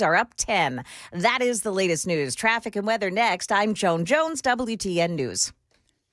are up 10. That is the latest news. Traffic and weather next. I'm Joan Jones, WTN News.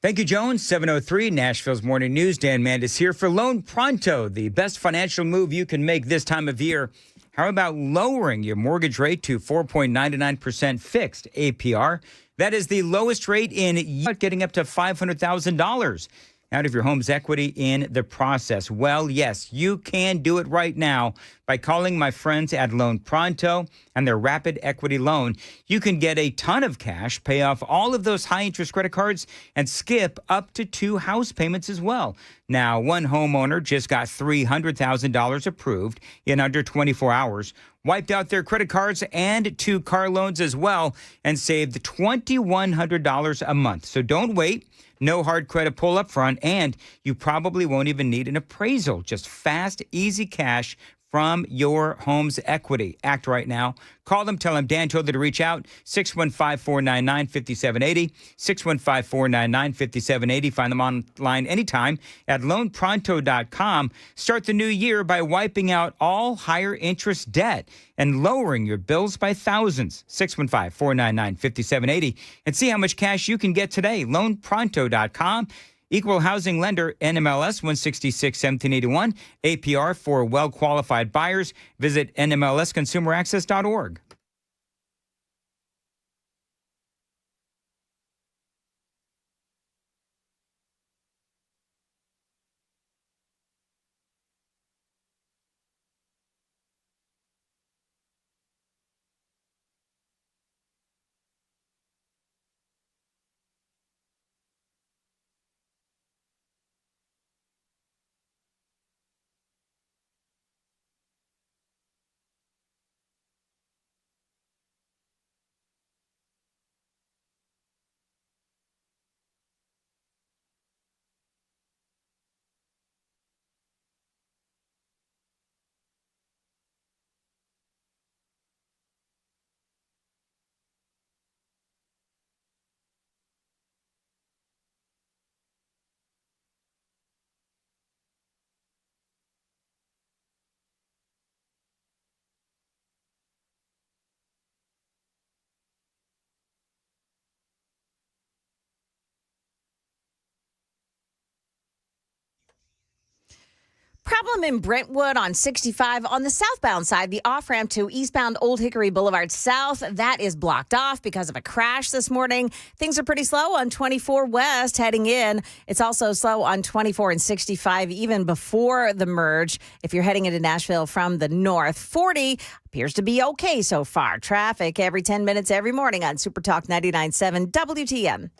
Thank you, Joan. 7:03, Nashville's Morning News. Dan Mandis here for Loan Pronto, the best financial move you can make this time of year. How about lowering your mortgage rate to 4.99% fixed APR? That is the lowest rate in years, getting up to $500,000 out of your home's equity in the process. Well, yes, you can do it right now by calling my friends at Loan Pronto and their rapid equity loan. You can get a ton of cash, pay off all of those high-interest credit cards, and skip up to 2 house payments as well. Now, one homeowner just got $300,000 approved in under 24 hours, wiped out their credit cards and 2 car loans as well, and saved $2,100 a month. So don't wait. No hard credit pull up front, and you probably won't even need an appraisal. Just fast, easy cash from your home's equity. Act right now. Call them. Tell them Dan told you to reach out. 615-499-5780. 615-499-5780. Find them online anytime at loanpronto.com. Start the new year by wiping out all higher interest debt and lowering your bills by thousands. 615-499-5780. And see how much cash you can get today. Loanpronto.com. Equal housing lender, NMLS 166-1781. APR for well-qualified buyers. Visit nmlsconsumeraccess.org. Problem in Brentwood on 65 on the southbound side, the off-ramp to eastbound Old Hickory Boulevard South. That is blocked off because of a crash this morning. Things are pretty slow on 24 West heading in. It's also slow on 24 and 65 even before the merge. If you're heading into Nashville from the north, 40 appears to be okay so far. Traffic every 10 minutes every morning on Super Talk 99.7 WTN.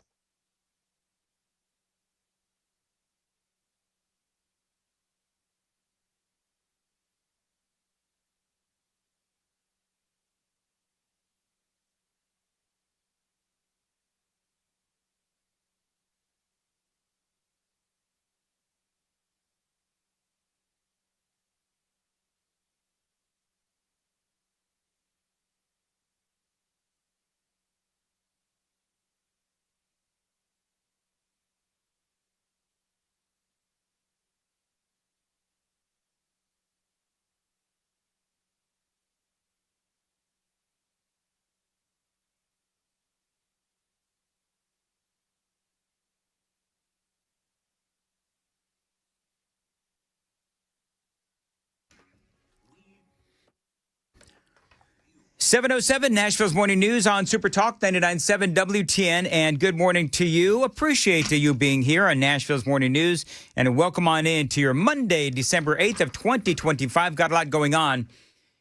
.707 Nashville's Morning News on Super Talk 99.7 WTN, and good morning to you. Appreciate you being here on Nashville's Morning News, and welcome on in to your Monday, December 8th of 2025. Got a lot going on,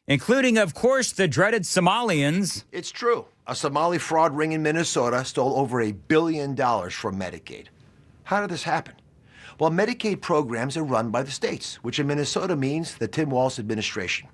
including, of course, the dreaded Somalians. It's true. A Somali fraud ring in Minnesota stole over $1 billion from Medicaid. How did this happen? Well, Medicaid programs are run by the states, which in Minnesota means the Tim Walz administration.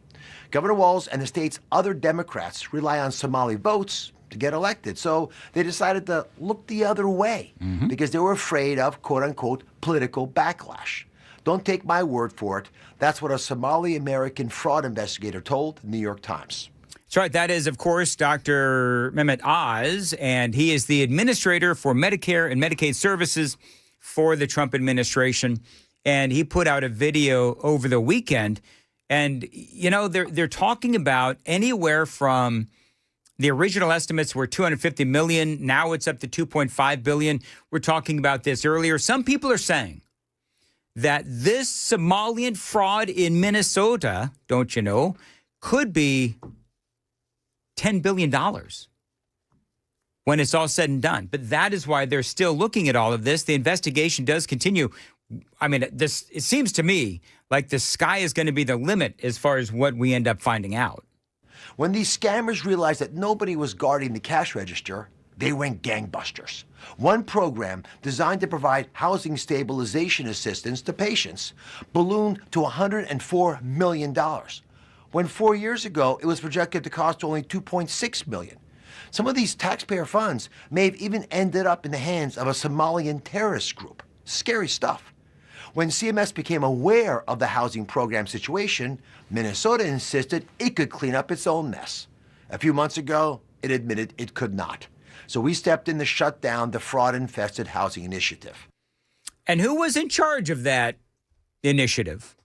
Governor Walz and the state's other Democrats rely on Somali votes to get elected. So they decided to look the other way because they were afraid of, quote unquote, political backlash. Don't take my word for it. That's what a Somali-American fraud investigator told the New York Times. That's right. That is, of course, Dr. Mehmet Oz, and he is the administrator for Medicare and Medicaid services for the Trump administration. And he put out a video over the weekend And, you know, they're talking about anywhere from the original estimates were 250 million. Now it's up to 2.5 billion. We're talking about this earlier. Some people are saying that this Somalian fraud in Minnesota, don't you know, could be $10 billion when it's all said and done. But that is why they're still looking at all of this. The investigation does continue. I mean, it seems to me like the sky is going to be the limit as far as what we end up finding out. When these scammers realized that nobody was guarding the cash register, they went gangbusters. One program designed to provide housing stabilization assistance to patients ballooned to $104 million, when 4 years ago it was projected to cost only $2.6 million. Some of these taxpayer funds may have even ended up in the hands of a Somalian terrorist group. Scary stuff. When CMS became aware of the housing program situation, Minnesota insisted it could clean up its own mess. A few months ago, it admitted it could not. So we stepped in to shut down the fraud-infested housing initiative. And who was in charge of that initiative?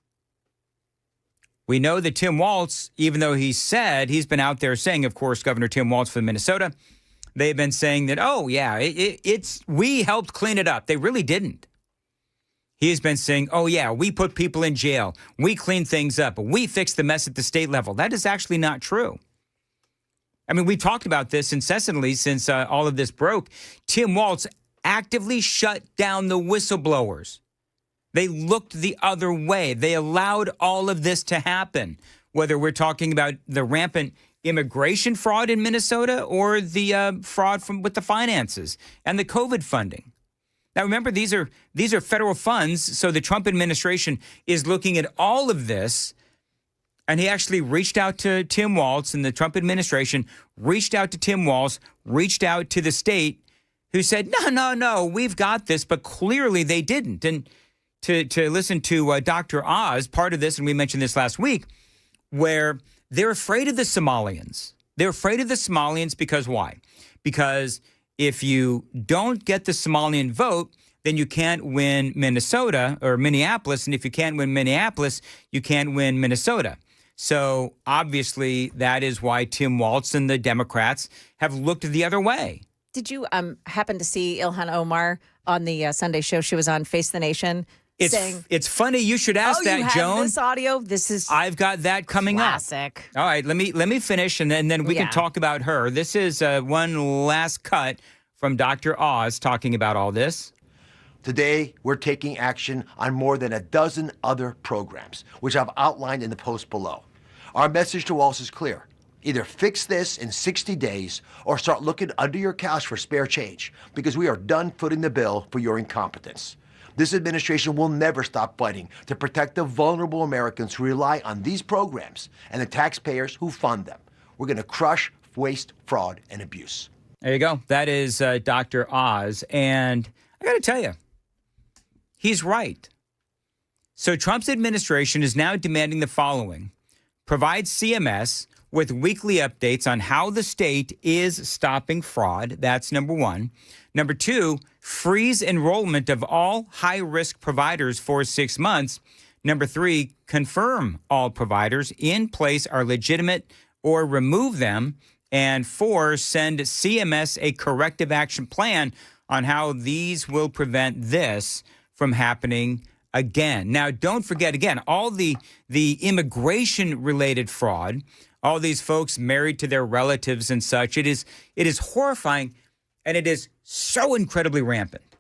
We know that Tim Walz, even though he said, he's been out there saying, of course, Governor Tim Walz from Minnesota, they've been saying that, oh, yeah, we helped clean it up. They really didn't. He has been saying, oh, yeah, we put people in jail. We cleaned things up. We fixed the mess at the state level. That is actually not true. I mean, we've talked about this incessantly since all of this broke. Tim Walz actively shut down the whistleblowers. They looked the other way. They allowed all of this to happen, whether we're talking about the rampant immigration fraud in Minnesota or the fraud with the finances and the COVID funding. Now, remember, these are federal funds, so the Trump administration is looking at all of this, and he actually reached out to Tim Walz, and the Trump administration reached out to Tim Walz, reached out to the state, who said, no, we've got this, but clearly they didn't. And to listen to Dr. Oz, part of this, and we mentioned this last week, where they're afraid of the Somalians. They're afraid of the Somalians because why? Because if you don't get the Somalian vote, then you can't win Minnesota or Minneapolis. And if you can't win Minneapolis, you can't win Minnesota. So obviously that is why Tim Walz and the Democrats have looked the other way. Did you happen to see Ilhan Omar on the Sunday show? She was on Face the Nation. It's funny you should ask that, you have Joan. This audio. This is I've got that coming classic. up. All right, let me finish, and then we can talk about her. This is one last cut from Dr. Oz talking about all this. Today, we're taking action on more than a dozen other programs, which I've outlined in the post below. Our message to Walz is clear. Either fix this in 60 days or start looking under your couch for spare change, because we are done footing the bill for your incompetence. This administration will never stop fighting to protect the vulnerable Americans who rely on these programs and the taxpayers who fund them. We're going to crush waste, fraud, and abuse. There you go. That is Dr. Oz. And I got to tell you, he's right. So Trump's administration is now demanding the following. Provide CMS with weekly updates on how the state is stopping fraud. That's number one. Number two, freeze enrollment of all high-risk providers for 6 months. Number three, confirm all providers in place are legitimate or remove them. And four, send CMS a corrective action plan on how these will prevent this from happening again. Now, don't forget, again, all the immigration-related fraud, all these folks married to their relatives and such, it is horrifying, and it is so incredibly rampant.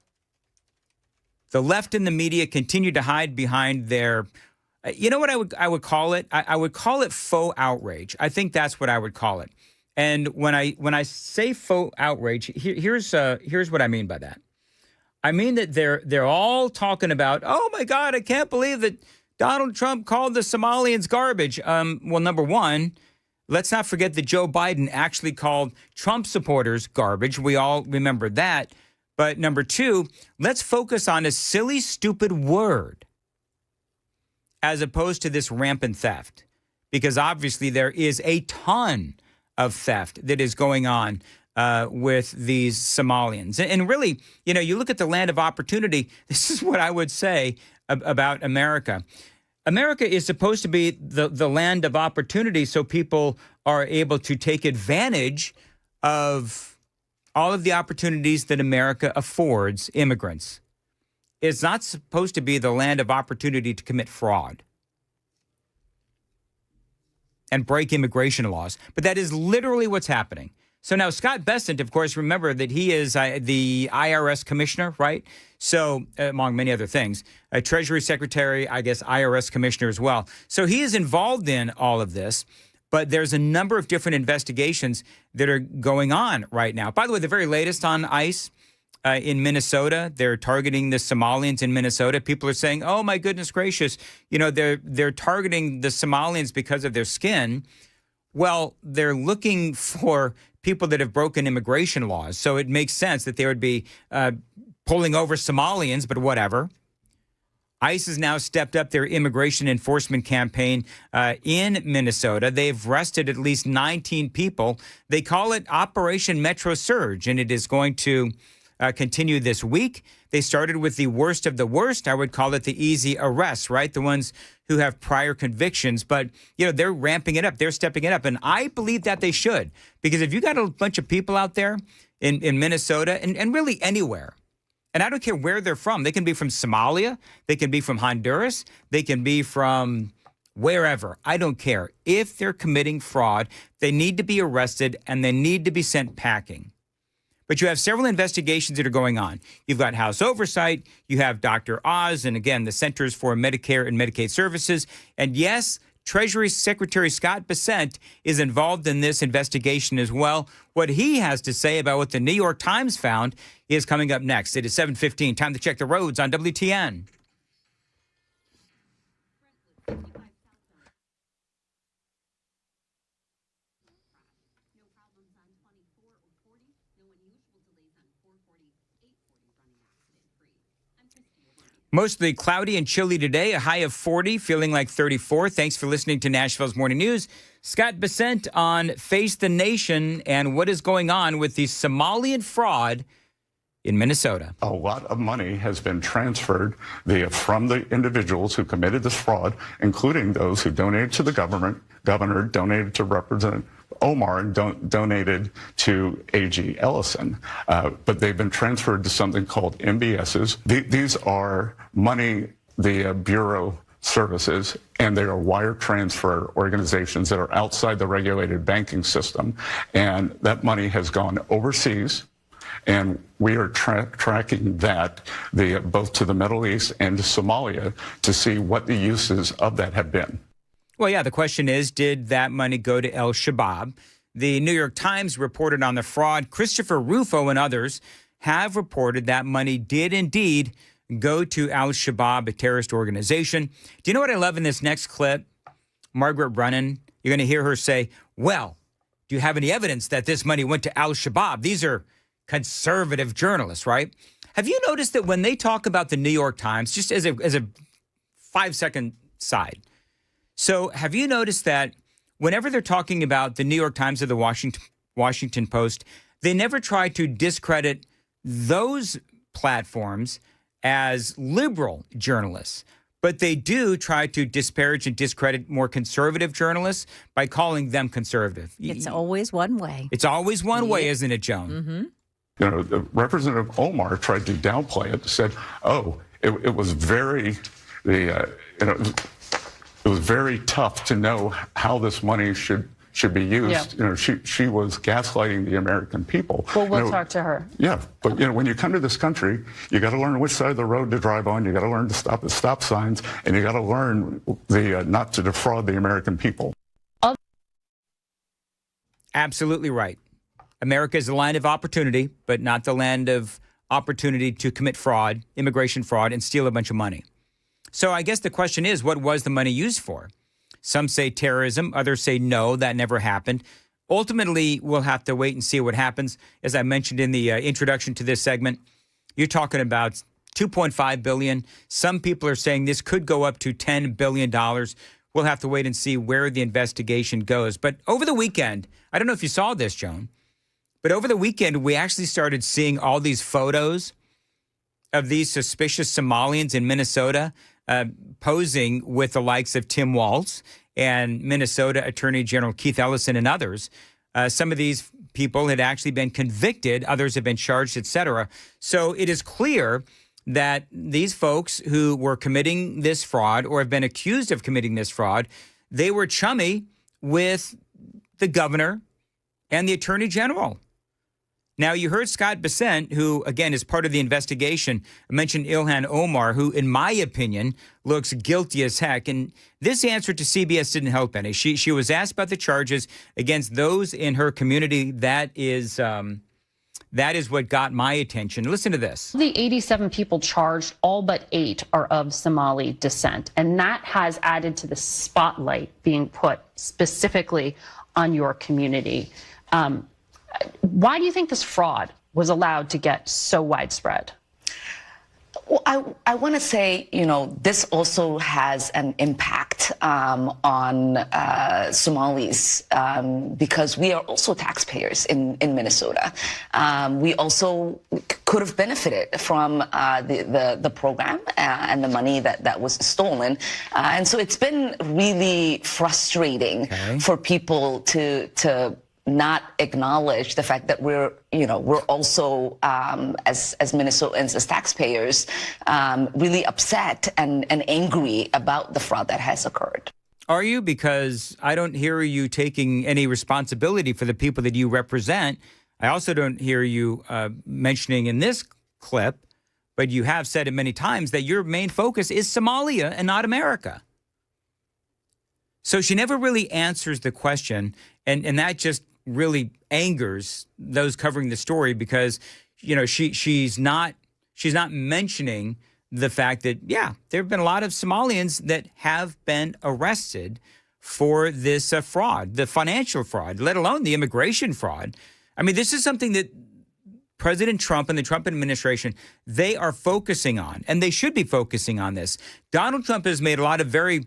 The left and the media continue to hide behind their, you know what I would call it? I would call it faux outrage. I think that's what I would call it. And when I say faux outrage, here's what I mean by that. I mean that they're all talking about, oh my God, I can't believe that Donald Trump called the Somalians garbage. Well, number one, let's not forget that Joe Biden actually called Trump supporters garbage. We all remember that. But number two, let's focus on a silly, stupid word as opposed to this rampant theft, because obviously there is a ton of theft that is going on with these Somalians. And really, you look at the land of opportunity. This is what I would say about America. America is supposed to be the land of opportunity so people are able to take advantage of all of the opportunities that America affords immigrants. It's not supposed to be the land of opportunity to commit fraud and break immigration laws. But that is literally what's happening. So now Scott Bessent, of course, remember that he is the IRS commissioner, right? So among many other things, a Treasury Secretary, I guess IRS commissioner as well. So he is involved in all of this, but there's a number of different investigations that are going on right now. By the way, the very latest on ICE in Minnesota, they're targeting the Somalians in Minnesota. People are saying, oh, my goodness gracious, you know, they're targeting the Somalians because of their skin. Well, they're looking for people that have broken immigration laws. So it makes sense that they would be pulling over Somalians, but whatever. ICE has now stepped up their immigration enforcement campaign in Minnesota. They've arrested at least 19 people. They call it Operation Metro Surge, and it is going to continue this week. They started with the worst of the worst. I would call it the easy arrests, right? The ones who have prior convictions. But, you know, they're ramping it up. They're stepping it up. And I believe that they should. Because if you got a bunch of people out there in Minnesota and really anywhere, and I don't care where they're from. They can be from Somalia. They can be from Honduras. They can be from wherever. I don't care. If they're committing fraud, they need to be arrested and they need to be sent packing. But you have several investigations that are going on. You've got House Oversight. You have Dr. Oz and, again, the Centers for Medicare and Medicaid Services. And, yes, Treasury Secretary Scott Bessent is involved in this investigation as well. What he has to say about what the New York Times found is coming up next. It is 7:15. Time to check the roads on WTN. Mostly cloudy and chilly today, a high of 40, feeling like 34. Thanks for listening to Nashville's Morning News. Scott Bessent on Face the Nation and what is going on with the Somalian fraud in Minnesota. A lot of money has been transferred from the individuals who committed this fraud, including those who donated to the governor, donated to Representative Omar, and donated to A.G. Ellison. But they've been transferred to something called MBSs. These are money the Bureau services, and they are wire transfer organizations that are outside the regulated banking system. And that money has gone overseas. And we are tracking that both to the Middle East and to Somalia to see what the uses of that have been. Well, yeah, the question is, did that money go to Al-Shabaab? The New York Times reported on the fraud. Christopher Rufo and others have reported that money did indeed go to Al-Shabaab, a terrorist organization. Do you know what I love in this next clip? Margaret Brennan, you're going to hear her say, well, do you have any evidence that this money went to Al-Shabaab? These are conservative journalists, right? Have you noticed that when they talk about the New York Times, just as a 5-second side, so have you noticed that whenever they're talking about the New York Times or the Washington Post, they never try to discredit those platforms as liberal journalists, but they do try to disparage and discredit more conservative journalists by calling them conservative. It's always one way. It's always one way, isn't it, Joan? Mm-hmm. You know, Representative Omar tried to downplay it, said, oh, it was very, it was very tough to know how this money should be used. Yeah. You know, she was gaslighting the American people. Well, we'll talk to her. Yeah, but when you come to this country, you got to learn which side of the road to drive on. You got to learn to stop at stop signs, and you got to learn not to defraud the American people. Absolutely right. America is the land of opportunity, but not the land of opportunity to commit fraud, immigration fraud, and steal a bunch of money. So I guess the question is, what was the money used for? Some say terrorism. Others say no, that never happened. Ultimately, we'll have to wait and see what happens. As I mentioned in the introduction to this segment, you're talking about $2.5 billion. Some people are saying this could go up to $10 billion. We'll have to wait and see where the investigation goes. But over the weekend, I don't know if you saw this, Joan, but over the weekend, we actually started seeing all these photos of these suspicious Somalians in Minnesota posing with the likes of Tim Walz and Minnesota Attorney General Keith Ellison and others. Some of these people had actually been convicted. Others have been charged, et cetera. So it is clear that these folks who were committing this fraud or have been accused of committing this fraud, they were chummy with the governor and the attorney general. Now, you heard Scott Bessent, who, again, is part of the investigation, mention Ilhan Omar, who, in my opinion, looks guilty as heck. And this answer to CBS didn't help any. She was asked about the charges against those in her community. That is what got my attention. Listen to this. The 87 people charged, all but 8 are of Somali descent. And that has added to the spotlight being put specifically on your community. Why do you think this fraud was allowed to get so widespread? Well, I want to say, this also has an impact on Somalis because we are also taxpayers in Minnesota. We also could have benefited from the program and the money that was stolen. And so it's been really frustrating for people to not acknowledge the fact that we're also, as Minnesotans, as taxpayers, really upset and angry about the fraud that has occurred. Are you? Because I don't hear you taking any responsibility for the people that you represent. I also don't hear you mentioning in this clip, but you have said it many times, that your main focus is Somalia and not America. So she never really answers the question, and that just really angers those covering the story because, she's not mentioning the fact that, yeah, there have been a lot of Somalians that have been arrested for this fraud, the financial fraud, let alone the immigration fraud. I mean, this is something that President Trump and the Trump administration, they are focusing on, and they should be focusing on this. Donald Trump has made a lot of very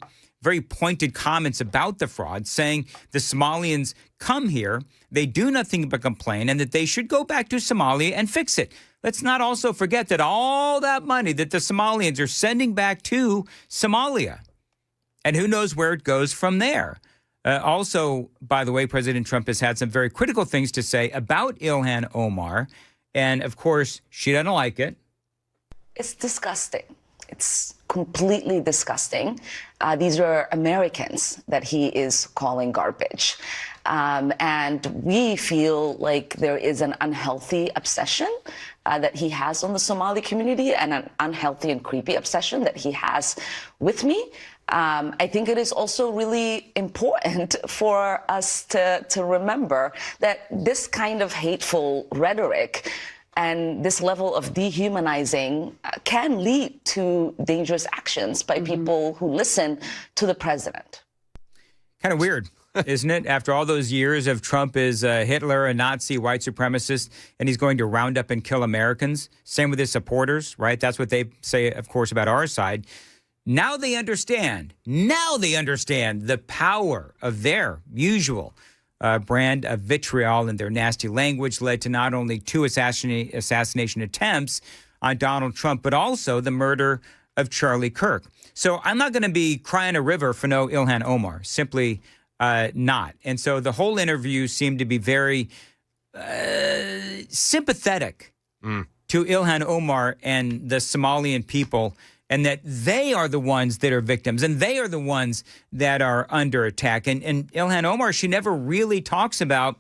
pointed comments about the fraud, saying the Somalians come here, they do nothing but complain, and that they should go back to Somalia and fix it. Let's not also forget that all that money that the Somalians are sending back to Somalia, and who knows where it goes from there. Also, by the way, President Trump has had some very critical things to say about Ilhan Omar, and of course, she doesn't like it. It's disgusting. It's completely disgusting. These are Americans that he is calling garbage. And we feel like there is an unhealthy obsession that he has on the Somali community and an unhealthy and creepy obsession that he has with me. I think it is also really important for us to remember that this kind of hateful rhetoric and this level of dehumanizing can lead to dangerous actions by people who listen to the president. Kind of weird, isn't it? After all those years of Trump is Hitler, a Nazi, white supremacist, and he's going to round up and kill Americans. Same with his supporters, right? That's what they say, of course, about our side. Now they understand. Now they understand the power of their usual brand of vitriol, and their nasty language led to not only 2 assassination attempts on Donald Trump, but also the murder of Charlie Kirk. So I'm not going to be crying a river for no Ilhan Omar, simply not. And so the whole interview seemed to be very sympathetic to Ilhan Omar and the Somalian people, and that they are the ones that are victims, and they are the ones that are under attack. And Ilhan Omar, she never really talks about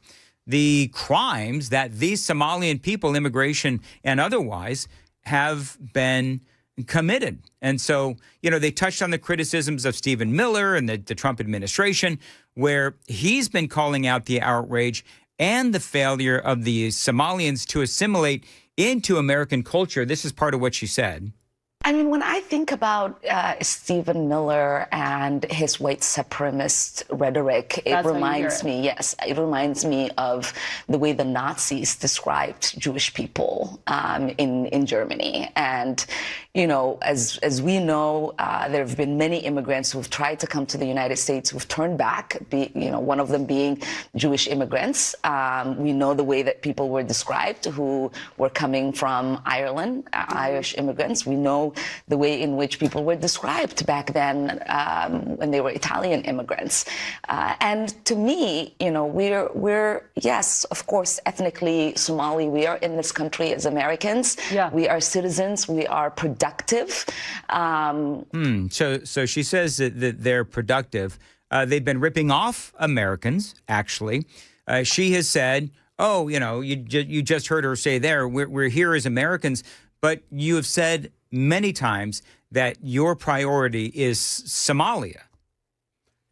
the crimes that these Somalian people, immigration and otherwise, have been committed. And so, they touched on the criticisms of Stephen Miller and the Trump administration, where he's been calling out the outrage and the failure of the Somalians to assimilate into American culture. This is part of what she said. I mean, when I think about Stephen Miller and his white supremacist rhetoric, it reminds me of the way the Nazis described Jewish people in Germany. And, as we know, there have been many immigrants who've tried to come to the United States who've turned back. One of them being Jewish immigrants. We know the way that people were described who were coming from Ireland, Irish immigrants. We know the way in which people were described back then when they were Italian immigrants. And to me, we're yes, of course, ethnically Somali. We are in this country as Americans. Yeah. We are citizens. We are productive. So she says that they're productive. They've been ripping off Americans, actually. She has said, oh, you just heard her say there, we're here as Americans, but you have said many times that your priority is Somalia.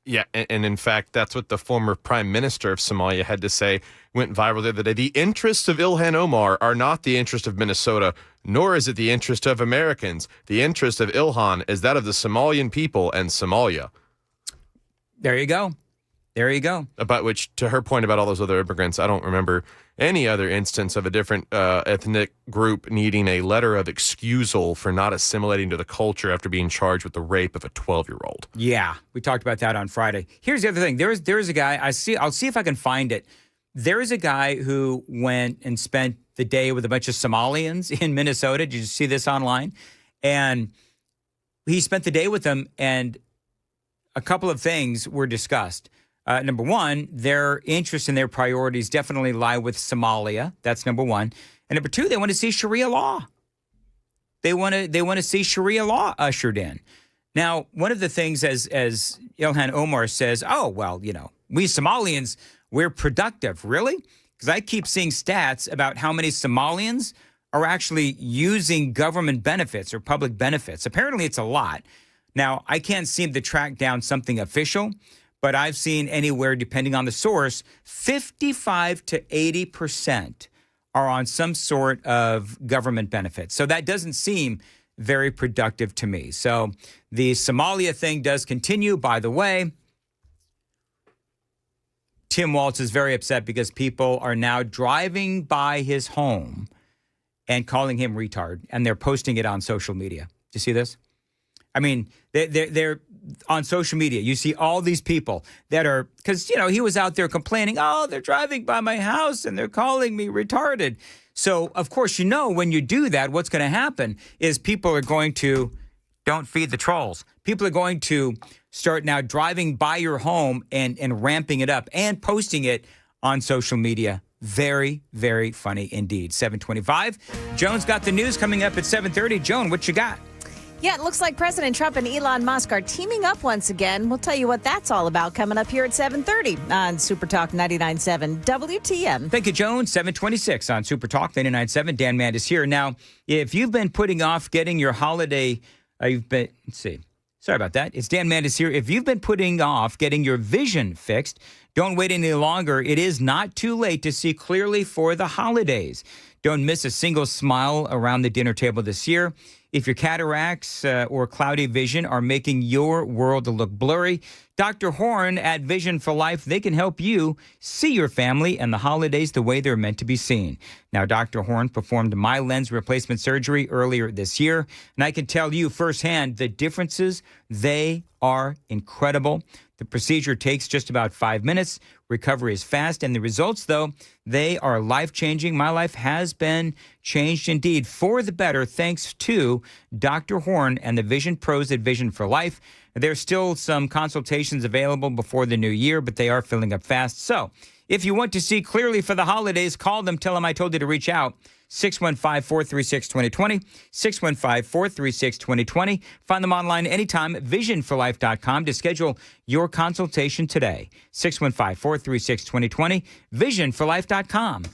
Yeah, and in fact, that's what the former prime minister of Somalia had to say. Went viral the other day. The interests of Ilhan Omar are not the interest of Minnesota, nor is it the interest of Americans. The interest of Ilhan is that of the Somalian people and Somalia. There you go. There you go. About which, to her point about all those other immigrants, I don't remember any other instance of a different ethnic group needing a letter of excusal for not assimilating to the culture after being charged with the rape of a 12-year-old. Yeah, we talked about that on Friday. Here's the other thing. There's a guy, I'll see if I can find it. There is a guy who went and spent the day with a bunch of Somalians in Minnesota. Did you see this online? And he spent the day with them, and a couple of things were discussed. Number one, their interests and their priorities definitely lie with Somalia. That's number one. And number two, they want to see Sharia law. They want to see Sharia law ushered in. Now, one of the things, as Ilhan Omar says, oh, well, we Somalians, we're productive. Really? Because I keep seeing stats about how many Somalians are actually using government benefits or public benefits. Apparently, it's a lot. Now, I can't seem to track down something official, but I've seen anywhere, depending on the source, 55 to 80% are on some sort of government benefits. So that doesn't seem very productive to me. So the Somalia thing does continue. By the way, Tim Walz is very upset because people are now driving by his home and calling him retard, and they're posting it on social media. Do you see this? I mean, they're on social media. You see all these people that are, because, he was out there complaining, oh, they're driving by my house and they're calling me retarded. So, of course, when you do that, what's going to happen is people are going to, don't feed the trolls. People are going to start now driving by your home and ramping it up and posting it on social media. Very, very funny indeed. 7:25. Joan's got the news coming up at 7:30. Joan, what you got? Yeah, it looks like President Trump and Elon Musk are teaming up once again. We'll tell you what that's all about coming up here at 7:30 on Super Talk 99.7 WTM. Thank you, Joan. 7:26 on Super Talk 99.7. Dan Mandis here. Now, if you've been putting off getting your holiday, let's see. Sorry about that. It's Dan Mandis here. If you've been putting off getting your vision fixed, don't wait any longer. It is not too late to see clearly for the holidays. Don't miss a single smile around the dinner table this year. If your cataracts or cloudy vision are making your world look blurry, Dr. Horn at Vision for Life, they can help you see your family and the holidays the way they're meant to be seen. Now, Dr. Horn performed my lens replacement surgery earlier this year, and I can tell you firsthand the differences, they are incredible. The procedure takes just about 5 minutes. Recovery is fast, and the results, though, they are life-changing. My life has been changed indeed for the better thanks to Dr. Horn and the Vision Pros at Vision for Life. There's still some consultations available before the new year, but they are filling up fast. So if you want to see clearly for the holidays, call them. Tell them I told you to reach out. 615-436-2020, 615-436-2020. Find them online anytime at visionforlife.com to schedule your consultation today. 615-436-2020, visionforlife.com.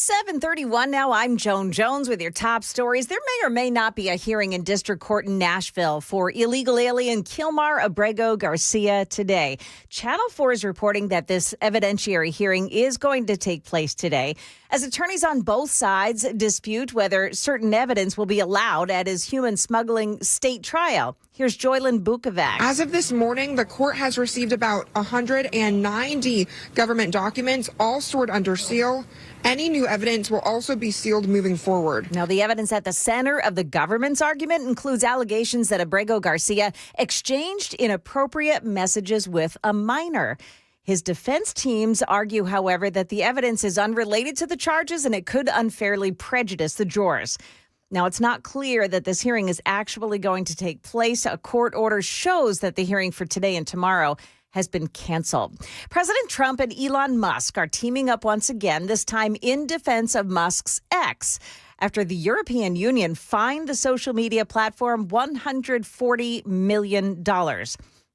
7:31 now. I'm Joan Jones with your top stories. There may or may not be a hearing in district court in Nashville for illegal alien Kilmar Abrego Garcia today. Channel 4 is reporting that this evidentiary hearing is going to take place today as attorneys on both sides dispute whether certain evidence will be allowed at his human smuggling state trial. Here's Joylyn Bukovac. As of this morning, the court has received about 190 government documents, all stored under seal. Any new evidence will also be sealed moving forward. Now, the evidence at the center of the government's argument includes allegations that Abrego Garcia exchanged inappropriate messages with a minor. His defense teams argue, however, that the evidence is unrelated to the charges and it could unfairly prejudice the jurors. Now, it's not clear that this hearing is actually going to take place. A court order shows that the hearing for today and tomorrow has been canceled. President Trump and Elon Musk are teaming up once again, this time in defense of Musk's X, after the European Union fined the social media platform $140 million.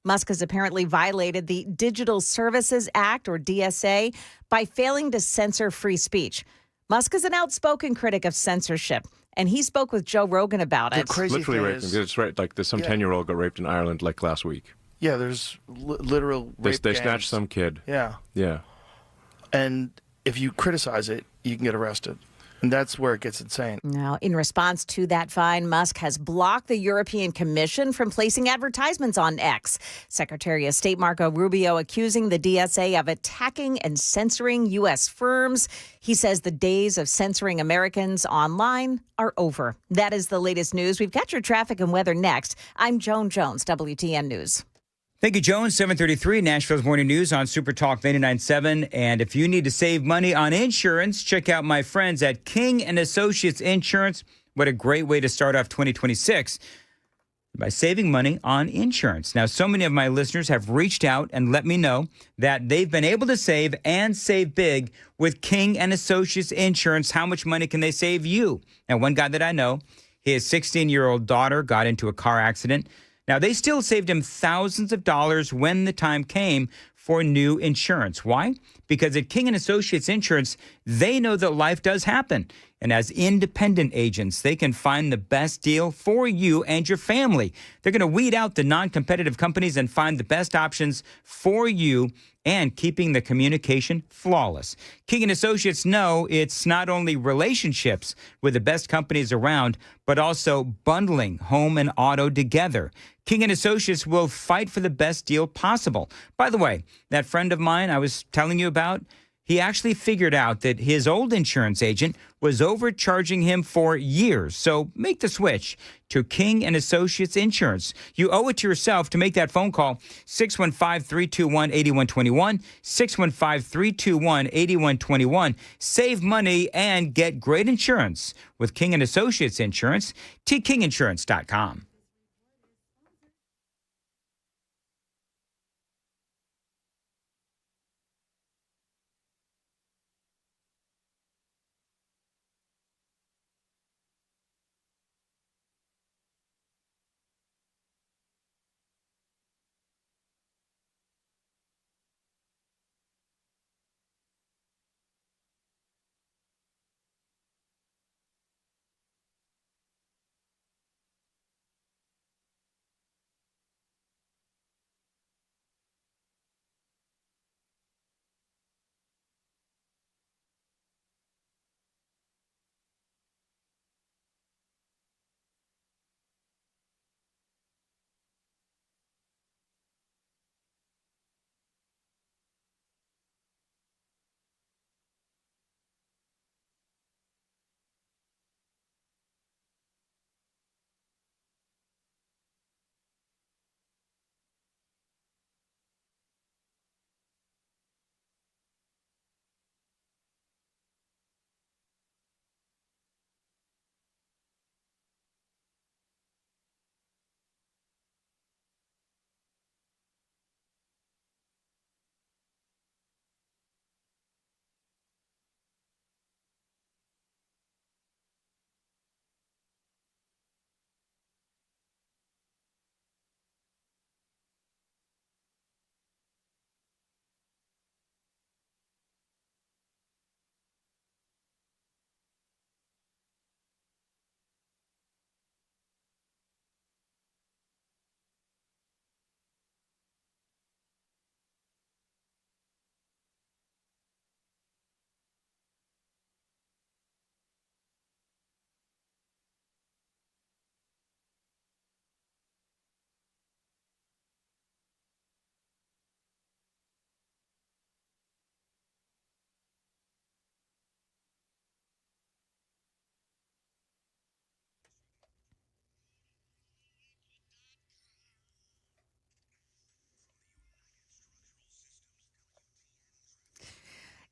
Musk has apparently violated the Digital Services Act, or DSA, by failing to censor free speech. Musk is an outspoken critic of censorship, and he spoke with Joe Rogan about it. The crazy Literally thing raped is, him. It's right. Like some 10-year-old got raped in Ireland like last week. yeah, there's literal rape They gangs. snatched some kid. Yeah, Yeah. and if you criticize it, you can get arrested, and that's where it gets insane. Now, in response to that fine, Musk has blocked the European Commission from placing advertisements on X. Secretary of State Marco Rubio accusing the DSA of attacking and censoring U.S. firms. He says the days of censoring Americans online are over. That is the latest news. We've got your traffic and weather next. I'm Joan Jones, WTN News. Thank you, Joan. 7:33, Nashville's Morning News on Super Talk 99.7. And if you need to save money on insurance, check out my friends at King and Associates Insurance. What a great way to start off 2026 by saving money on insurance. Now, so many of my listeners have reached out and let me know that they've been able to save and save big with King and Associates Insurance. How much money can they save you? Now, one guy that I know, his 16-year-old daughter got into a car accident. Now, they still saved him thousands of dollars when the time came for new insurance. Why? Because at King & Associates Insurance, they know that life does happen. And as independent agents, they can find the best deal for you and your family. They're going to weed out the non-competitive companies and find the best options for you and keeping the communication flawless. King & Associates know it's not only relationships with the best companies around, but also bundling home and auto together. King & Associates will fight for the best deal possible. By the way, that friend of mine I was telling you about, he actually figured out that his old insurance agent was overcharging him for years. So make the switch to King & Associates Insurance. You owe it to yourself to make that phone call, 615-321-8121, 615-321-8121. Save money and get great insurance with King & Associates Insurance, tkinginsurance.com.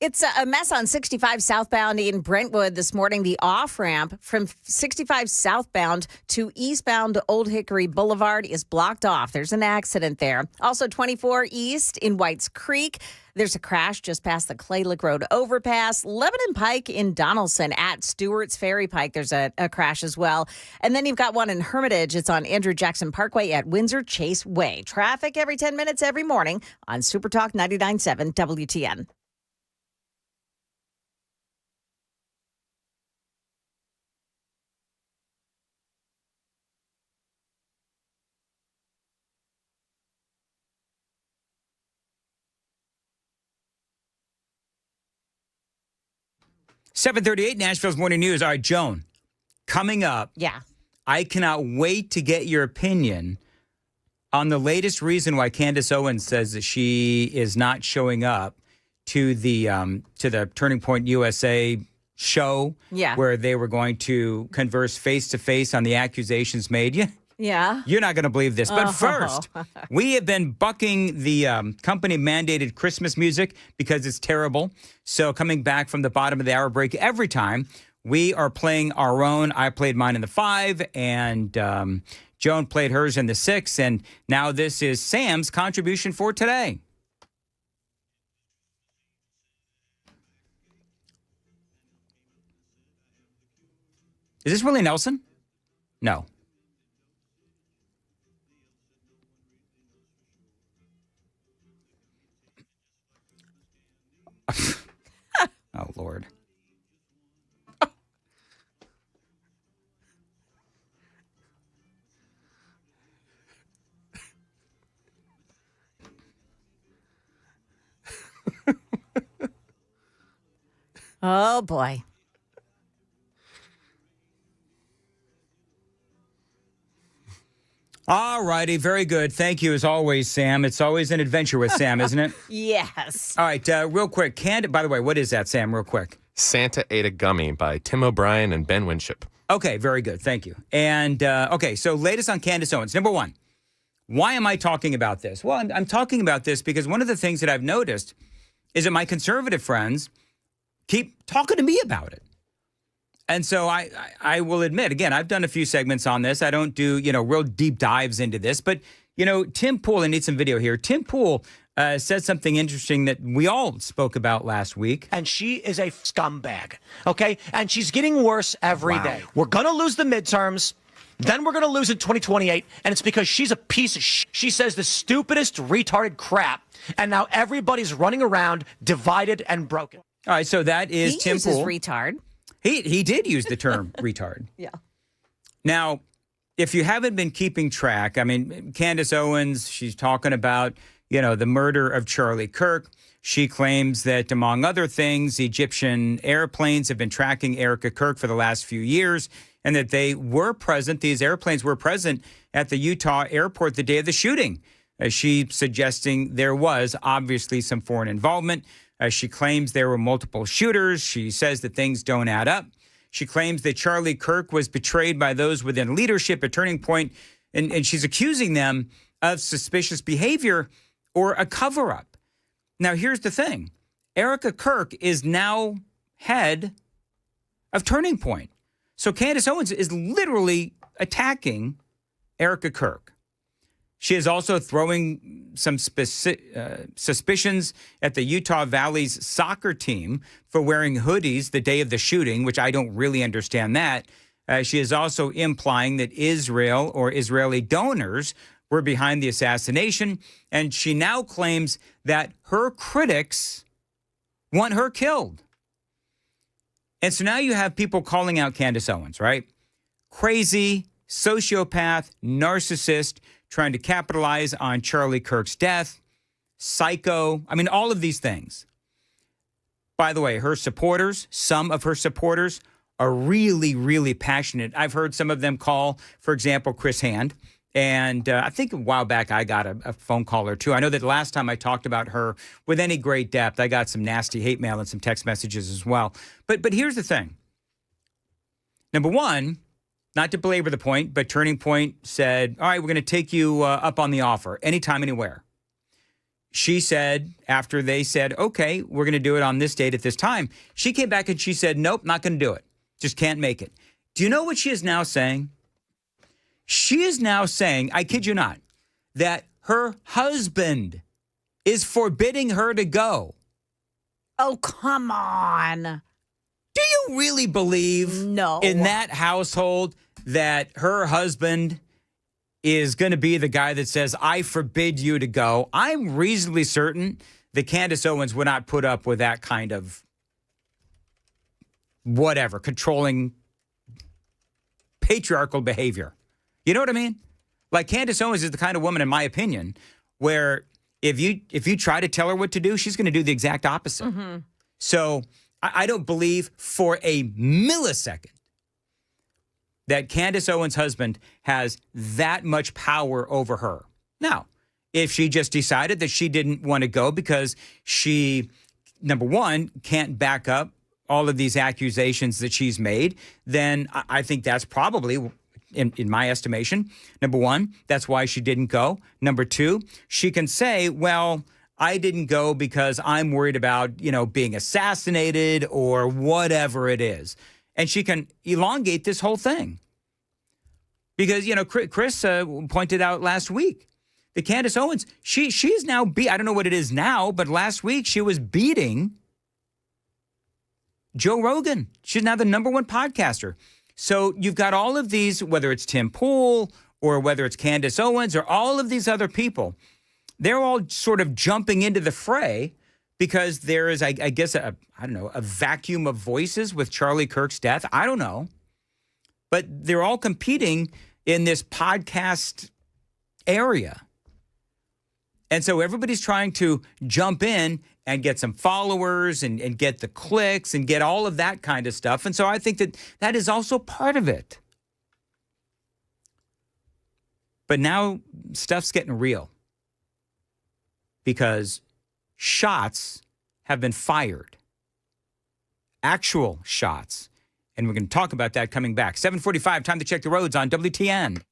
It's a mess on 65 southbound in Brentwood this morning. The off-ramp from 65 southbound to eastbound Old Hickory Boulevard is blocked off. There's an accident there. Also 24 east in Whites Creek. There's a crash just past the Clay Lick Road overpass. Lebanon Pike in Donaldson at Stewart's Ferry Pike. There's a crash as well. And then you've got one in Hermitage. It's on Andrew Jackson Parkway at Windsor Chase Way. Traffic every 10 minutes every morning on Super Talk 99.7 WTN. $7:38, Nashville's Morning News. All right, Joan, coming up. Yeah. I cannot wait to get your opinion on the latest reason why Candance Owens says that she is not showing up to the Turning Point USA show, where they were going to converse face to face on the accusations made. Yeah. You're not going to believe this. But first, we have been bucking the company-mandated Christmas music because it's terrible. So coming back from the bottom of the hour break every time, we are playing our own. I played mine in the 5, and Joan played hers in the 6. And now this is Sam's contribution for today. Is this Willie Nelson? No. Oh, Lord. Oh, boy. All righty. Very good. Thank you, as always, Sam. It's always an adventure with Sam, isn't it? Yes. All right. Real quick. By the way, what is that, Sam? Real quick. Santa Ate a Gummy by Tim O'Brien and Ben Winship. Okay. Very good. Thank you. And, okay. So latest on Candance Owens. Number one, why am I talking about this? Well, I'm talking about this because one of the things that I've noticed is that my conservative friends keep talking to me about it. And so I will admit, again, I've done a few segments on this. I don't do, real deep dives into this. But, Tim Pool, I need some video here. Tim Pool said something interesting that we all spoke about last week. And she is a scumbag, okay? And she's getting worse every day. We're going to lose the midterms. Then we're going to lose in 2028. And it's because she's a piece of shit. She says the stupidest, retarded crap. And now everybody's running around divided and broken. All right, so that is He Tim uses Pool. retard. He did use the term retard. Yeah. Now, if you haven't been keeping track, I mean, Candance Owens, she's talking about, the murder of Charlie Kirk. She claims that, among other things, Egyptian airplanes have been tracking Erica Kirk for the last few years, and that these airplanes were present at the Utah airport the day of the shooting. She suggesting there was obviously some foreign involvement. She claims there were multiple shooters. She says that things don't add up. She claims that Charlie Kirk was betrayed by those within leadership at Turning Point, and she's accusing them of suspicious behavior or a cover-up. Now, here's the thing. Erica Kirk is now head of Turning Point. So Candance Owens is literally attacking Erica Kirk. She is also throwing some suspicions at the Utah Valley's soccer team for wearing hoodies the day of the shooting, which I don't really understand that. She is also implying that Israel or Israeli donors were behind the assassination, and she now claims that her critics want her killed. And so now you have people calling out Candance Owens, right? Crazy, sociopath, narcissist, trying to capitalize on Charlie Kirk's death, psycho. I mean, all of these things. By the way, some of her supporters are really, really passionate. I've heard some of them call, for example, Chris Hand. And I think a while back I got a phone call or two. I know that last time I talked about her with any great depth, I got some nasty hate mail and some text messages as well. But here's the thing. Number one, not to belabor the point, but Turning Point said, all right, we're going to take you up on the offer anytime, anywhere. she said, after they said, okay, we're going to do it on this date at this time, she came back and she said, nope, not going to do it. Just can't make it. Do you know what she is now saying? She is now saying, I kid you not, that her husband is forbidding her to go. Oh, come on. Do you really believe in that household that her husband is going to be the guy that says, I forbid you to go? I'm reasonably certain that Candance Owens would not put up with that kind of whatever, controlling patriarchal behavior. You know what I mean? Like Candance Owens is the kind of woman, in my opinion, where if you try to tell her what to do, she's going to do the exact opposite. Mm-hmm. So I don't believe for a millisecond that Candance Owens' husband has that much power over her. Now, if she just decided that she didn't want to go because she, number one, can't back up all of these accusations that she's made, then I think that's probably, in my estimation, number one, that's why she didn't go. Number two, she can say, well, I didn't go because I'm worried about, being assassinated or whatever it is. And she can elongate this whole thing. Because, Chris pointed out last week that Candance Owens, she's now I don't know what it is now, but last week she was beating Joe Rogan. She's now the #1 podcaster. So you've got all of these, whether it's Tim Pool or whether it's Candance Owens or all of these other people, they're all sort of jumping into the fray because there is, I guess, a vacuum of voices with Charlie Kirk's death. I don't know. But they're all competing in this podcast area. And so everybody's trying to jump in and get some followers and get the clicks and get all of that kind of stuff. And so I think that is also part of it. But now stuff's getting real because shots have been fired. Actual shots. And we're going to talk about that coming back. 7:45, time to check the roads on WTN.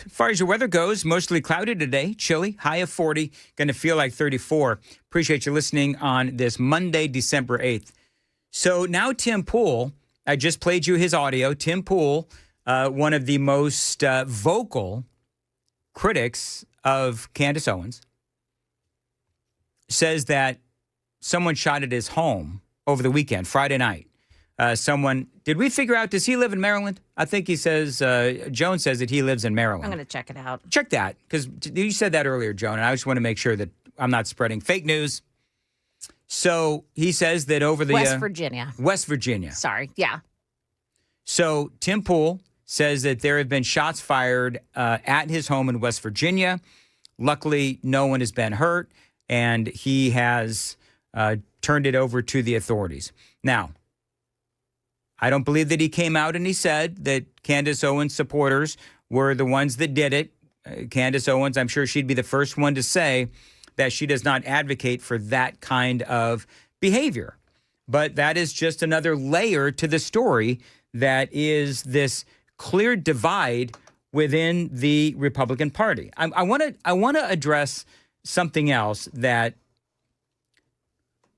As far as your weather goes, mostly cloudy today, chilly, high of 40, going to feel like 34. Appreciate you listening on this Monday, December 8th. So now Tim Pool, I just played you his audio. Tim Pool, one of the most vocal critics of Candance Owens, says that someone shot at his home over the weekend, Friday night. Did we figure out, does he live in Maryland? I think he says, Joan says that he lives in Maryland. I'm going to check it out. Check that, because you said that earlier, Joan, and I just want to make sure that I'm not spreading fake news. So he says that over the... West Virginia. West Virginia. Sorry, yeah. So Tim Pool says that there have been shots fired at his home in West Virginia. Luckily, no one has been hurt, and he has turned it over to the authorities. Now, I don't believe that he came out and he said that Candance Owens supporters were the ones that did it. Candance Owens, I'm sure she'd be the first one to say that she does not advocate for that kind of behavior. But that is just another layer to the story that is this clear divide within the Republican Party. I want to address something else that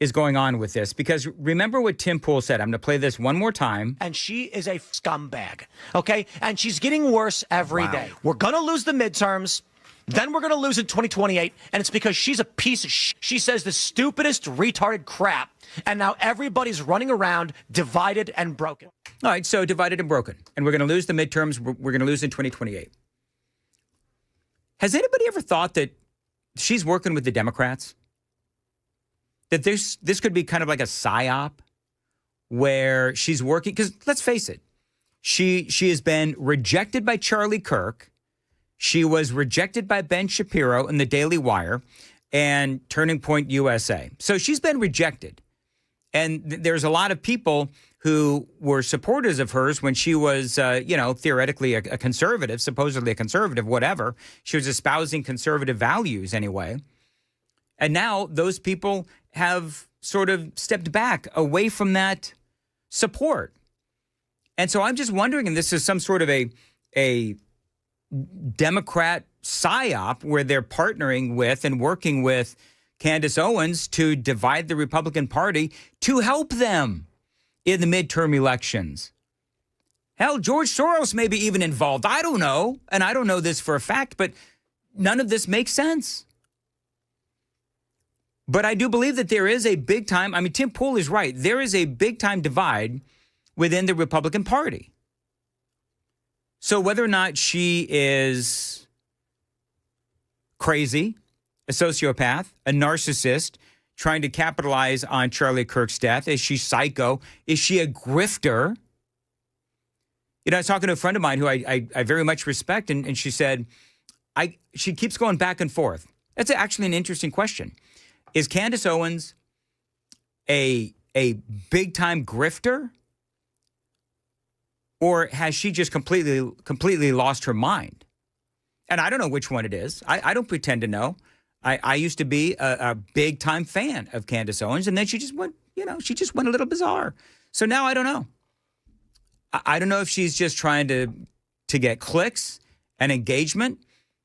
is going on with this, because remember what Tim Pool said. I'm going to play this one more time. And she is a scumbag, okay? And she's getting worse every day. We're going to lose the midterms. Then we're going to lose in 2028, and it's because she's a piece of shit. She says the stupidest, retarded crap, and now everybody's running around divided and broken. All right, so divided and broken, and we're going to lose the midterms. We're going to lose in 2028. Has anybody ever thought that she's working with the Democrats? That this could be kind of like a psyop where she's working, because let's face it, she has been rejected by Charlie Kirk. She was rejected by Ben Shapiro in the Daily Wire and Turning Point USA. So she's been rejected. And there's a lot of people who were supporters of hers when she was, theoretically a conservative, supposedly a conservative, whatever. She was espousing conservative values anyway. And now those people have sort of stepped back away from that support. And so I'm just wondering, and this is some sort of a Democrat psyop where they're partnering with and working with Candance Owens to divide the Republican Party to help them in the midterm elections. Hell, George Soros may be even involved. I don't know. And I don't know this for a fact, but none of this makes sense. But I do believe that there is a big time, Tim Pool is right. There is a big time divide within the Republican Party. So whether or not she is crazy, a sociopath, a narcissist, trying to capitalize on Charlie Kirk's death, is she psycho? Is she a grifter? I was talking to a friend of mine who I very much respect, and she said, she keeps going back and forth. That's actually an interesting question. Is Candance Owens a big-time grifter? Or has she just completely lost her mind? And I don't know which one it is. I don't pretend to know. I used to be a big-time fan of Candance Owens, and then she just went, a little bizarre. So now I don't know. I don't know if she's just trying to get clicks and engagement,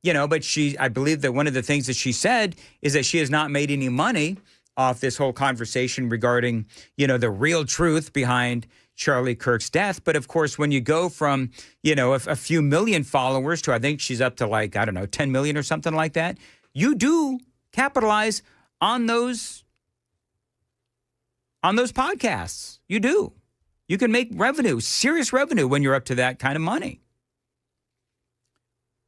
but I believe that one of the things that she said is that she has not made any money off this whole conversation regarding, the real truth behind Charlie Kirk's death. But of course, when you go from, a few million followers to, I think she's up to 10 million or something like that, you do capitalize on those podcasts. You do. You can make revenue, serious revenue, when you're up to that kind of money.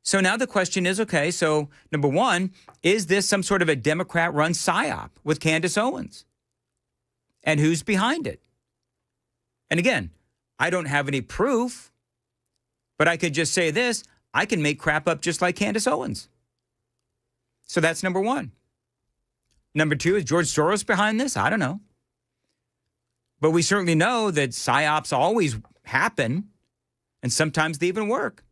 So now the question is, okay, so number one, is this some sort of a Democrat-run psyop with Candance Owens? And who's behind it? And again, I don't have any proof, but I could just say this: I can make crap up just like Candance Owens. So that's number one. Number two, is George Soros behind this? I don't know. But we certainly know that psyops always happen, and sometimes they even work.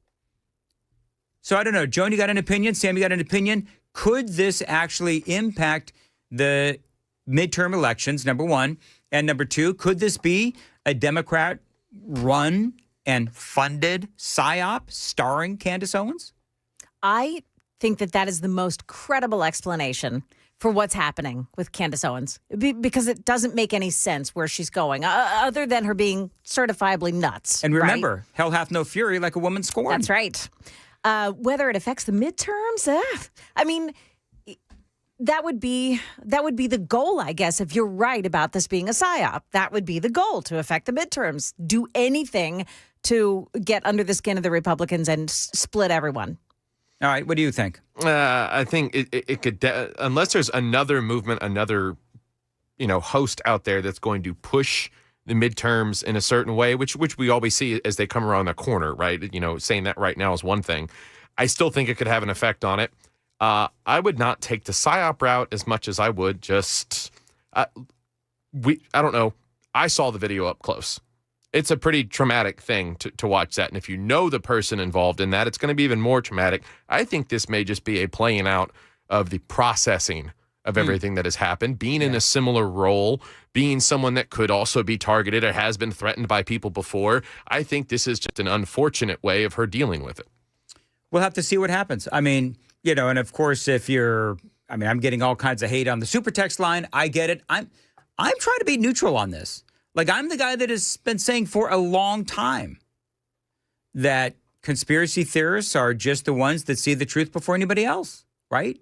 So I don't know. Joan, you got an opinion? Sam, you got an opinion? Could this actually impact the midterm elections, number one? And number two, could this be a Democrat-run and funded psyop starring Candance Owens? I think that is the most credible explanation for what's happening with Candance Owens, because it doesn't make any sense where she's going, other than her being certifiably nuts. And remember, right? Hell hath no fury like a woman scorned. That's right. Whether it affects the midterms, that would be the goal, I guess, if you're right about this being a psyop. That would be the goal, to affect the midterms. Do anything to get under the skin of the Republicans and split everyone. All right, what do you think? I think it could, unless there's another movement, another, host out there that's going to push the midterms in a certain way, which we always see as they come around the corner, right? Saying that right now is one thing. I still think it could have an effect on it. I would not take the psyop route as much as I would just, I don't know. I saw the video up close. It's a pretty traumatic thing to watch that. And if you know the person involved in that, it's going to be even more traumatic. I think this may just be a playing out of the processing of everything that has happened, being in a similar role, being someone that could also be targeted or has been threatened by people before. I think this is just an unfortunate way of her dealing with it. We'll have to see what happens. And of course, if you're, I'm getting all kinds of hate on the super text line. I get it. I'm trying to be neutral on this. Like, I'm the guy that has been saying for a long time that conspiracy theorists are just the ones that see the truth before anybody else, right?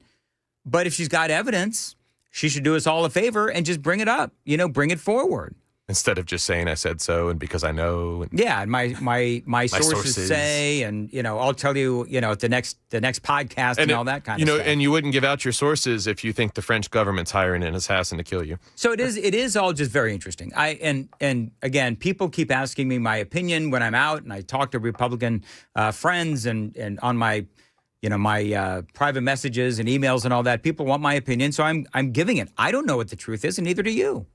But if she's got evidence, she should do us all a favor and just bring it up, bring it forward. Instead of just saying I said so and because I know. And yeah, and my sources say, and I'll tell you, at the next podcast and all that kind of stuff. And you wouldn't give out your sources if you think the French government's hiring an assassin to kill you. So it is all just very interesting. And again, people keep asking me my opinion when I'm out and I talk to Republican friends and on my my private messages and emails and all that. People want my opinion, so I'm giving it. I don't know what the truth is, and neither do you.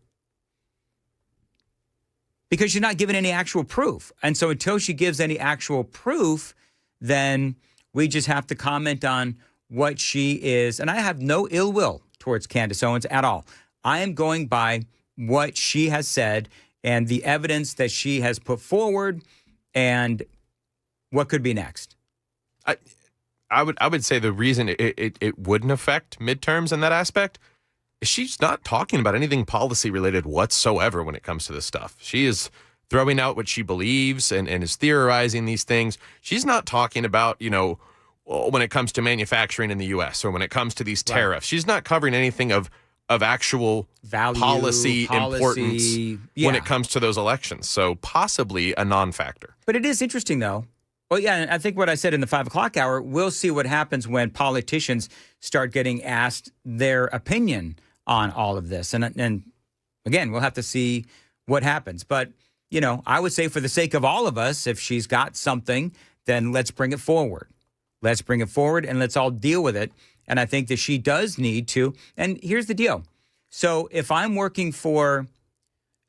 because she's not giving any actual proof. And so until she gives any actual proof, then we just have to comment on what she is. And I have no ill will towards Candance Owens at all. I am going by what she has said and the evidence that she has put forward and what could be next. I would say the reason it wouldn't affect midterms in that aspect is she's not talking about anything policy related whatsoever when it comes to this stuff. She is throwing out what she believes and is theorizing these things. She's not talking about, when it comes to manufacturing in the U.S. or when it comes to these tariffs. She's not covering anything of actual value, policy importance when it comes to those elections. So possibly a non-factor. But it is interesting, though. Well, yeah, and I think what I said in the 5 o'clock hour, we'll see what happens when politicians start getting asked their opinion on all of this. And again, we'll have to see what happens. But, I would say for the sake of all of us, if she's got something, then let's bring it forward. Let's bring it forward and let's all deal with it. And I think that she does need to. And here's the deal. So if I'm working for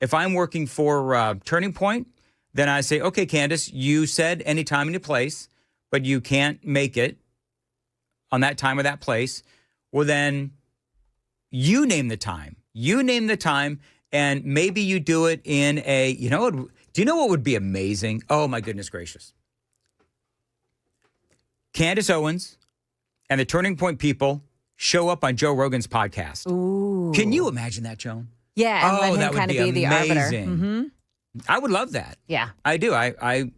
Turning Point, then I say, okay, Candance, you said any time, any place, but you can't make it on that time or that place. Well, then you name the time. You name the time, and maybe you do it in a, do you know what would be amazing? Oh, my goodness gracious. Candance Owens and the Turning Point people show up on Joe Rogan's podcast. Ooh. Can you imagine that, Joan? Yeah, and Oh, let him that would kind of be be the arbiter. amazing. Mm-hmm. I would love that. Yeah. I do. I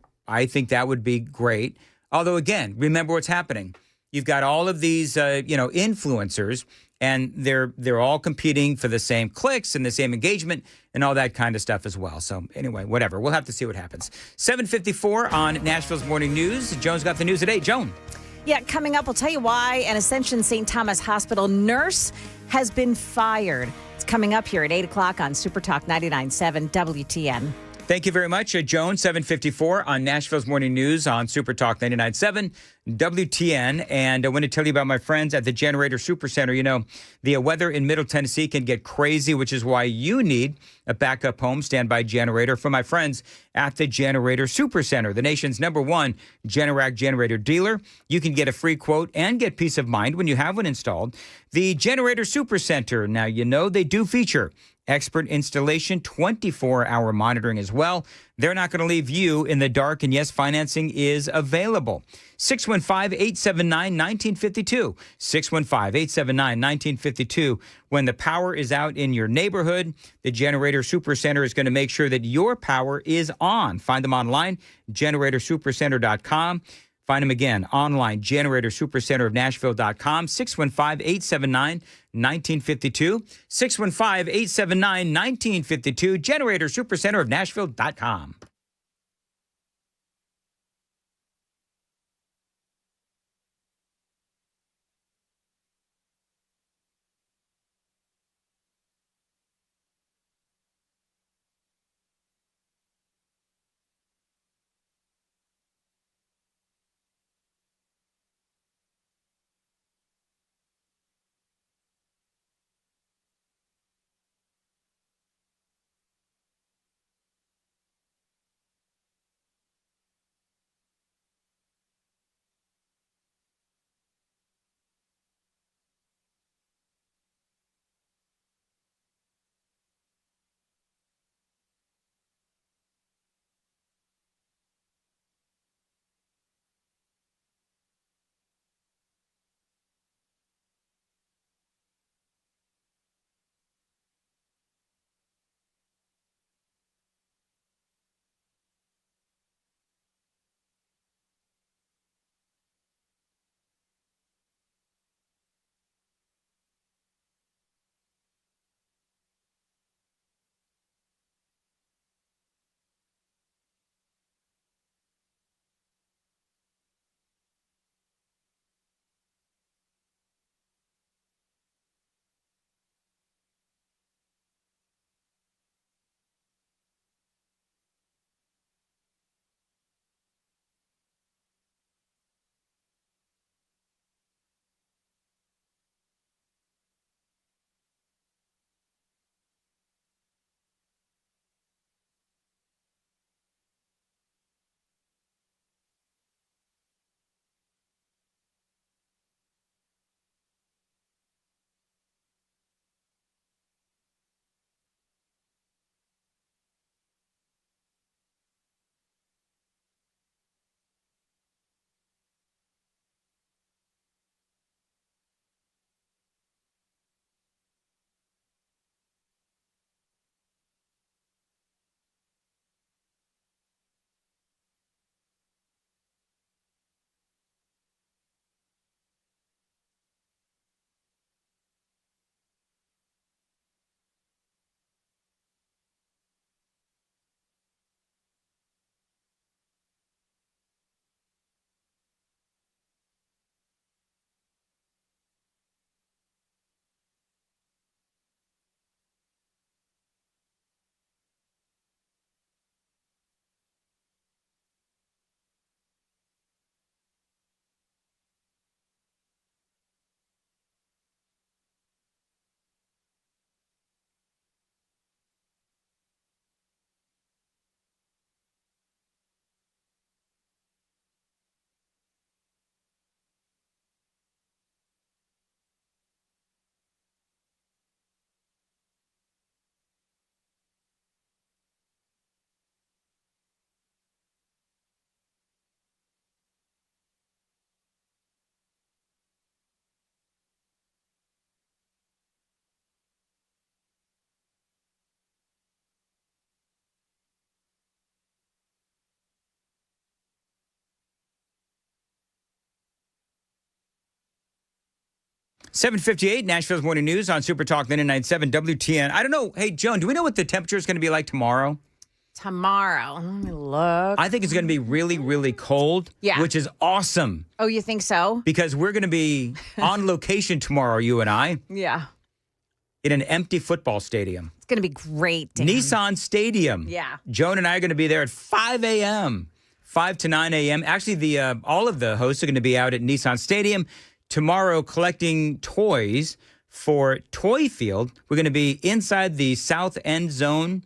think that would be great. Although, again, remember what's happening. You've got all of these, influencers, and they're all competing for the same clicks and the same engagement and all that kind of stuff as well. So anyway, whatever. We'll have to see what happens. 7:54 on Nashville's Morning News. Joan's got the news today. Joan. Yeah, coming up, we'll tell you why an Ascension St. Thomas Hospital nurse has been fired. It's coming up here at 8 o'clock on Super Talk 99.7 WTN. Thank you very much, Joan. 7:54 on Nashville's Morning News on Super Talk 99.7 WTN. And I want to tell you about my friends at the Generator Supercenter. The weather in Middle Tennessee can get crazy, which is why you need a backup home standby generator from my friends at the Generator Supercenter, the nation's #1 Generac generator dealer. You can get a free quote and get peace of mind when you have one installed. The Generator Supercenter, now they do feature expert installation, 24-hour monitoring as well. They're not going to leave you in the dark, and yes, financing is available. 615-879-1952. 615-879-1952. When the power is out in your neighborhood, the Generator Supercenter is going to make sure that your power is on. Find them online, generatorsupercenter.com. Find them again online, generatorsupercenterofnashville.com, 615-879-1952, 615-879-1952, generatorsupercenterofnashville.com. 7:58, Nashville's Morning News on Super Talk 99.7 WTN. I don't know. Hey, Joan, do we know what the temperature is going to be like tomorrow? Tomorrow. Let me look. I think it's going to be really, really cold, Yeah. which is awesome Oh, you think so? because we're going to be on location tomorrow, you and I, Yeah. in an empty football stadium. It's going to be great. Dan. Nissan Stadium. Yeah. Joan and I are going to be there at 5 a.m., 5 to 9 a.m. Actually, all of the hosts are going to be out at Nissan Stadium tomorrow collecting toys for Toy Field. We're going to be inside the South End Zone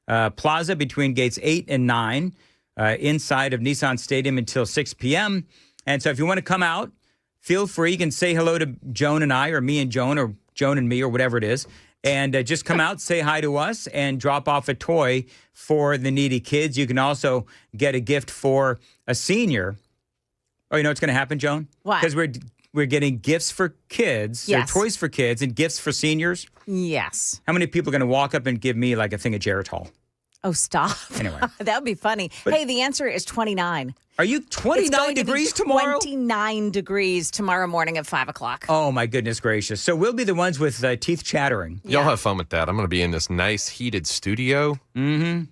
Plaza between gates 8 and 9 inside of Nissan Stadium until 6 p.m. And so if you want to come out, feel free. You can say hello to Joan and I or me and Joan or Joan and me or whatever it is. And just come out, say hi to us, and drop off a toy for the needy kids. You can also get a gift for a senior. Oh, you know what's going to happen, Joan? What? Because we're getting gifts for kids, Yes. or toys for kids, and gifts for seniors. Yes. How many people are going to walk up and give me like a thing of Geritol? Oh, stop. Anyway. That would be funny. Hey, the answer is 29. Are you It's 29 going to be degrees tomorrow? 29 degrees tomorrow morning at 5 o'clock. Oh, my goodness gracious. So we'll be the ones with teeth chattering. Y'all have fun with that. I'm going to be in this nice heated studio. Anyway.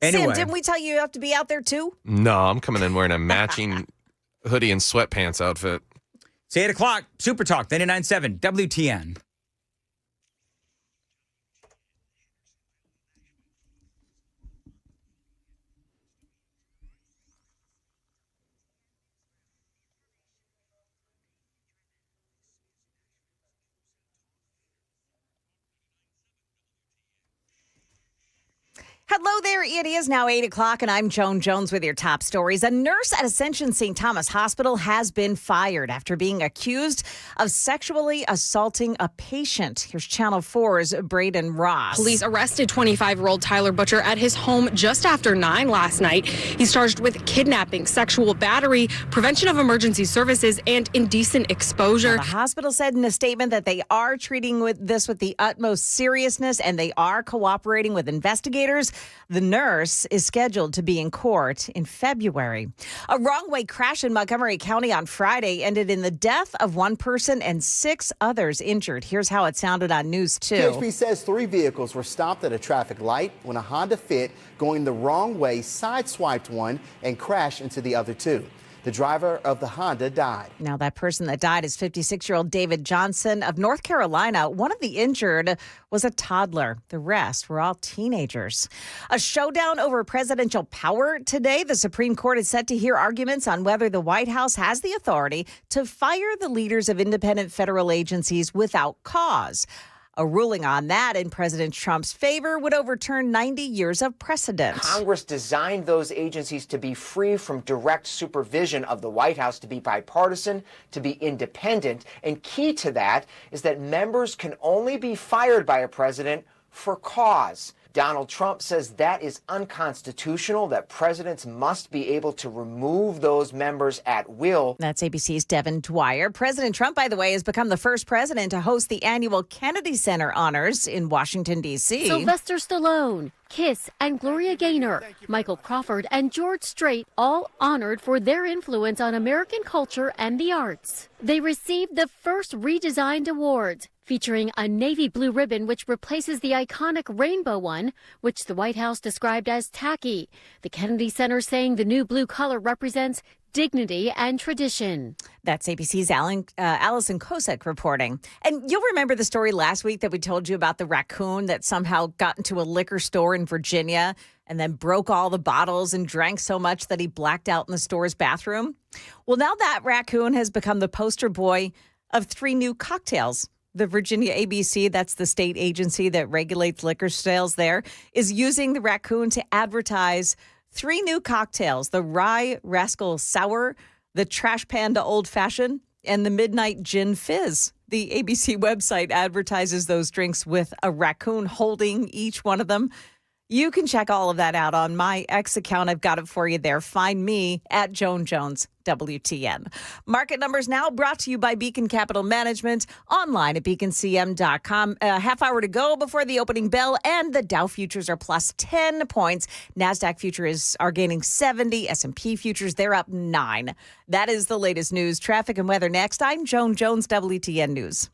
Sam, didn't we tell you have to be out there too? No, I'm coming in wearing a matching hoodie and sweatpants outfit. It's 8 o'clock. Super Talk 99.7 WTN. Hello there. It is now 8 o'clock, and I'm Joan Jones with your top stories. A nurse at Ascension St. Thomas Hospital has been fired after being accused of sexually assaulting a patient. Here's Channel 4's Braden Ross. Police arrested 25-year-old Tyler Butcher at his home just after 9 last night. He's charged with kidnapping, sexual battery, prevention of emergency services, and indecent exposure. The hospital said in a statement that they are treating this with the utmost seriousness, and they are cooperating with investigators. The nurse is scheduled to be in court in February. A wrong-way crash in Montgomery County on Friday ended in the death of one person and 6 others injured. Here's how it sounded on News 2. PHP says 3 vehicles were stopped at a traffic light when a Honda Fit going the wrong way sideswiped one and crashed into the other 2. The driver of the Honda died. Now, that person that died is 56-year-old David Johnson of North Carolina. One of the injured was a toddler. The rest were all teenagers. A showdown over presidential power today. The Supreme Court is set to hear arguments on whether the White House has the authority to fire the leaders of independent federal agencies without cause. A ruling on that in President Trump's favor would overturn 90 years of precedent. Congress designed those agencies to be free from direct supervision of the White House, to be bipartisan, to be independent. And key to that is that members can only be fired by a president for cause. Donald Trump says that is unconstitutional, that presidents must be able to remove those members at will. That's ABC's Devin Dwyer. President Trump, by the way, has become the first president to host the annual Kennedy Center honors in Washington, D.C. Sylvester Stallone, Kiss, and Gloria Gaynor, Michael Crawford, and George Strait all honored for their influence on American culture and the arts. They received the first redesigned awards, featuring a navy blue ribbon which replaces the iconic rainbow one, which the White House described as tacky. The Kennedy Center saying the new blue color represents dignity and tradition. That's ABC's Allison Kosek reporting. And you'll remember the story last week that we told you about the raccoon that somehow got into a liquor store in Virginia and then broke all the bottles and drank so much that he blacked out in the store's bathroom. Well, now that raccoon has become the poster boy of 3 new cocktails. The Virginia ABC, that's the state agency that regulates liquor sales there, is using the raccoon to advertise 3 new cocktails: the Rye Rascal Sour, the Trash Panda Old Fashioned, and the Midnight Gin Fizz. The ABC website advertises those drinks with a raccoon holding each one of them. You can check all of that out on my X account. I've got it for you there. Find me at Joan Jones WTN. Market numbers now brought to you by Beacon Capital Management, online at beaconcm.com. A half hour to go before the opening bell, and the Dow futures are plus 10 points. NASDAQ futures are gaining 70. S&P futures, they're up 9. That is the latest news. Traffic and weather next. I'm Joan Jones, WTN News.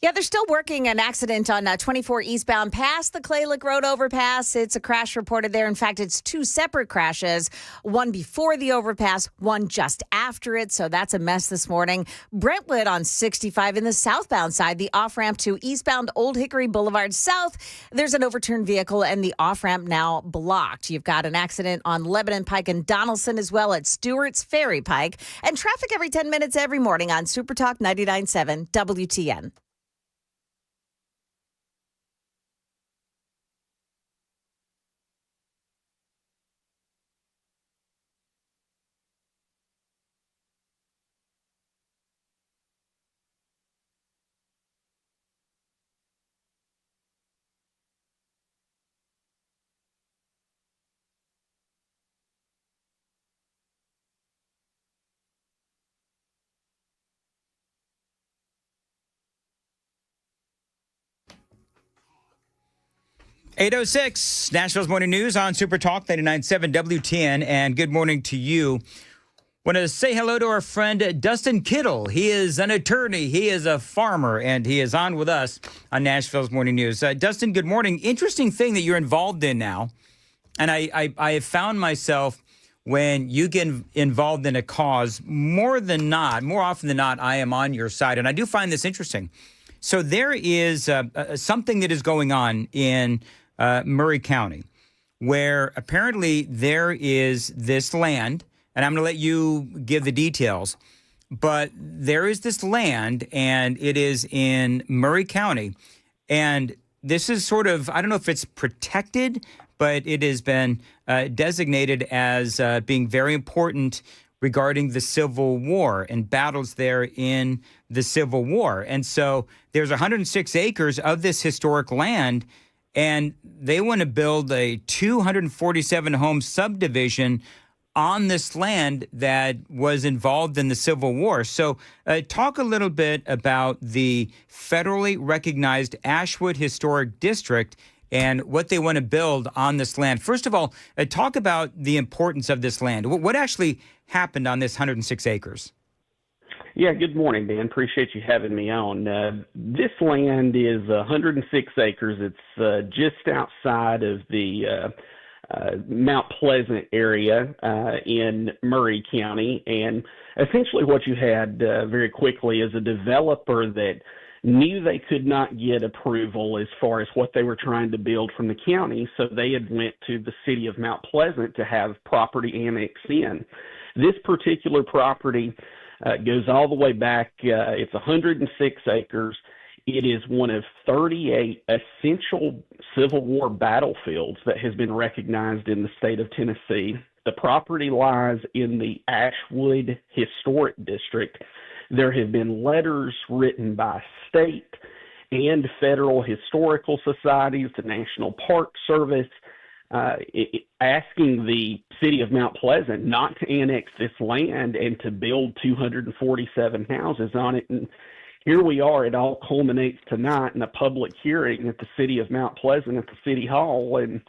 Yeah, they're still working an accident on 24 eastbound past the Clay Lick Road overpass. It's a crash reported there. In fact, it's 2 separate crashes, one before the overpass, one just after it. So that's a mess this morning. Brentwood on 65 in the southbound side, the off-ramp to eastbound Old Hickory Boulevard South. There's an overturned vehicle and the off-ramp now blocked. You've got an accident on Lebanon Pike and Donaldson as well at Stewart's Ferry Pike. And traffic every 10 minutes every morning on Super Talk 99.7 WTN. .806 Nashville's Morning News on Super Talk 99.7 WTN, and good morning to you. Want to say hello to our friend Dustin Kittle. He is an attorney, he is a farmer, and he is on with us on Nashville's Morning News. Dustin, good morning. Interesting thing that you're involved in now, and I have found myself when you get involved in a cause, more often than not, I am on your side, and I do find this interesting. So there is something that is going on in Murray County, where apparently there is this land, and I'm going to let you give the details, but there is this land, and it is in Murray County, and this is sort of, I don't know if it's protected, but it has been designated as being very important regarding the Civil War and battles there in the Civil War. And so there's 106 acres of this historic land, and they want to build a 247-home subdivision on this land that was involved in the Civil War. So talk a little bit about the federally recognized Ashwood Historic District and what they want to build on this land. First of all, talk about the importance of this land. What actually happened on this 106 acres? Yeah, good morning, Dan. Appreciate you having me on. This land is 106 acres. It's just outside of the Mount Pleasant area in Murray County. And essentially what you had very quickly is a developer that knew they could not get approval as far as what they were trying to build from the county, so they had went to the city of Mount Pleasant to have property annexed in. This particular property goes all the way back. It's 106 acres. It is one of 38 essential Civil War battlefields that has been recognized in the state of Tennessee. The property lies in the Ashwood Historic District. There have been letters written by state and federal historical societies, the National Park Service, asking the city of Mount Pleasant not to annex this land and to build 247 houses on it. And here we are. It all culminates tonight in a public hearing at the city of Mount Pleasant at the City Hall, and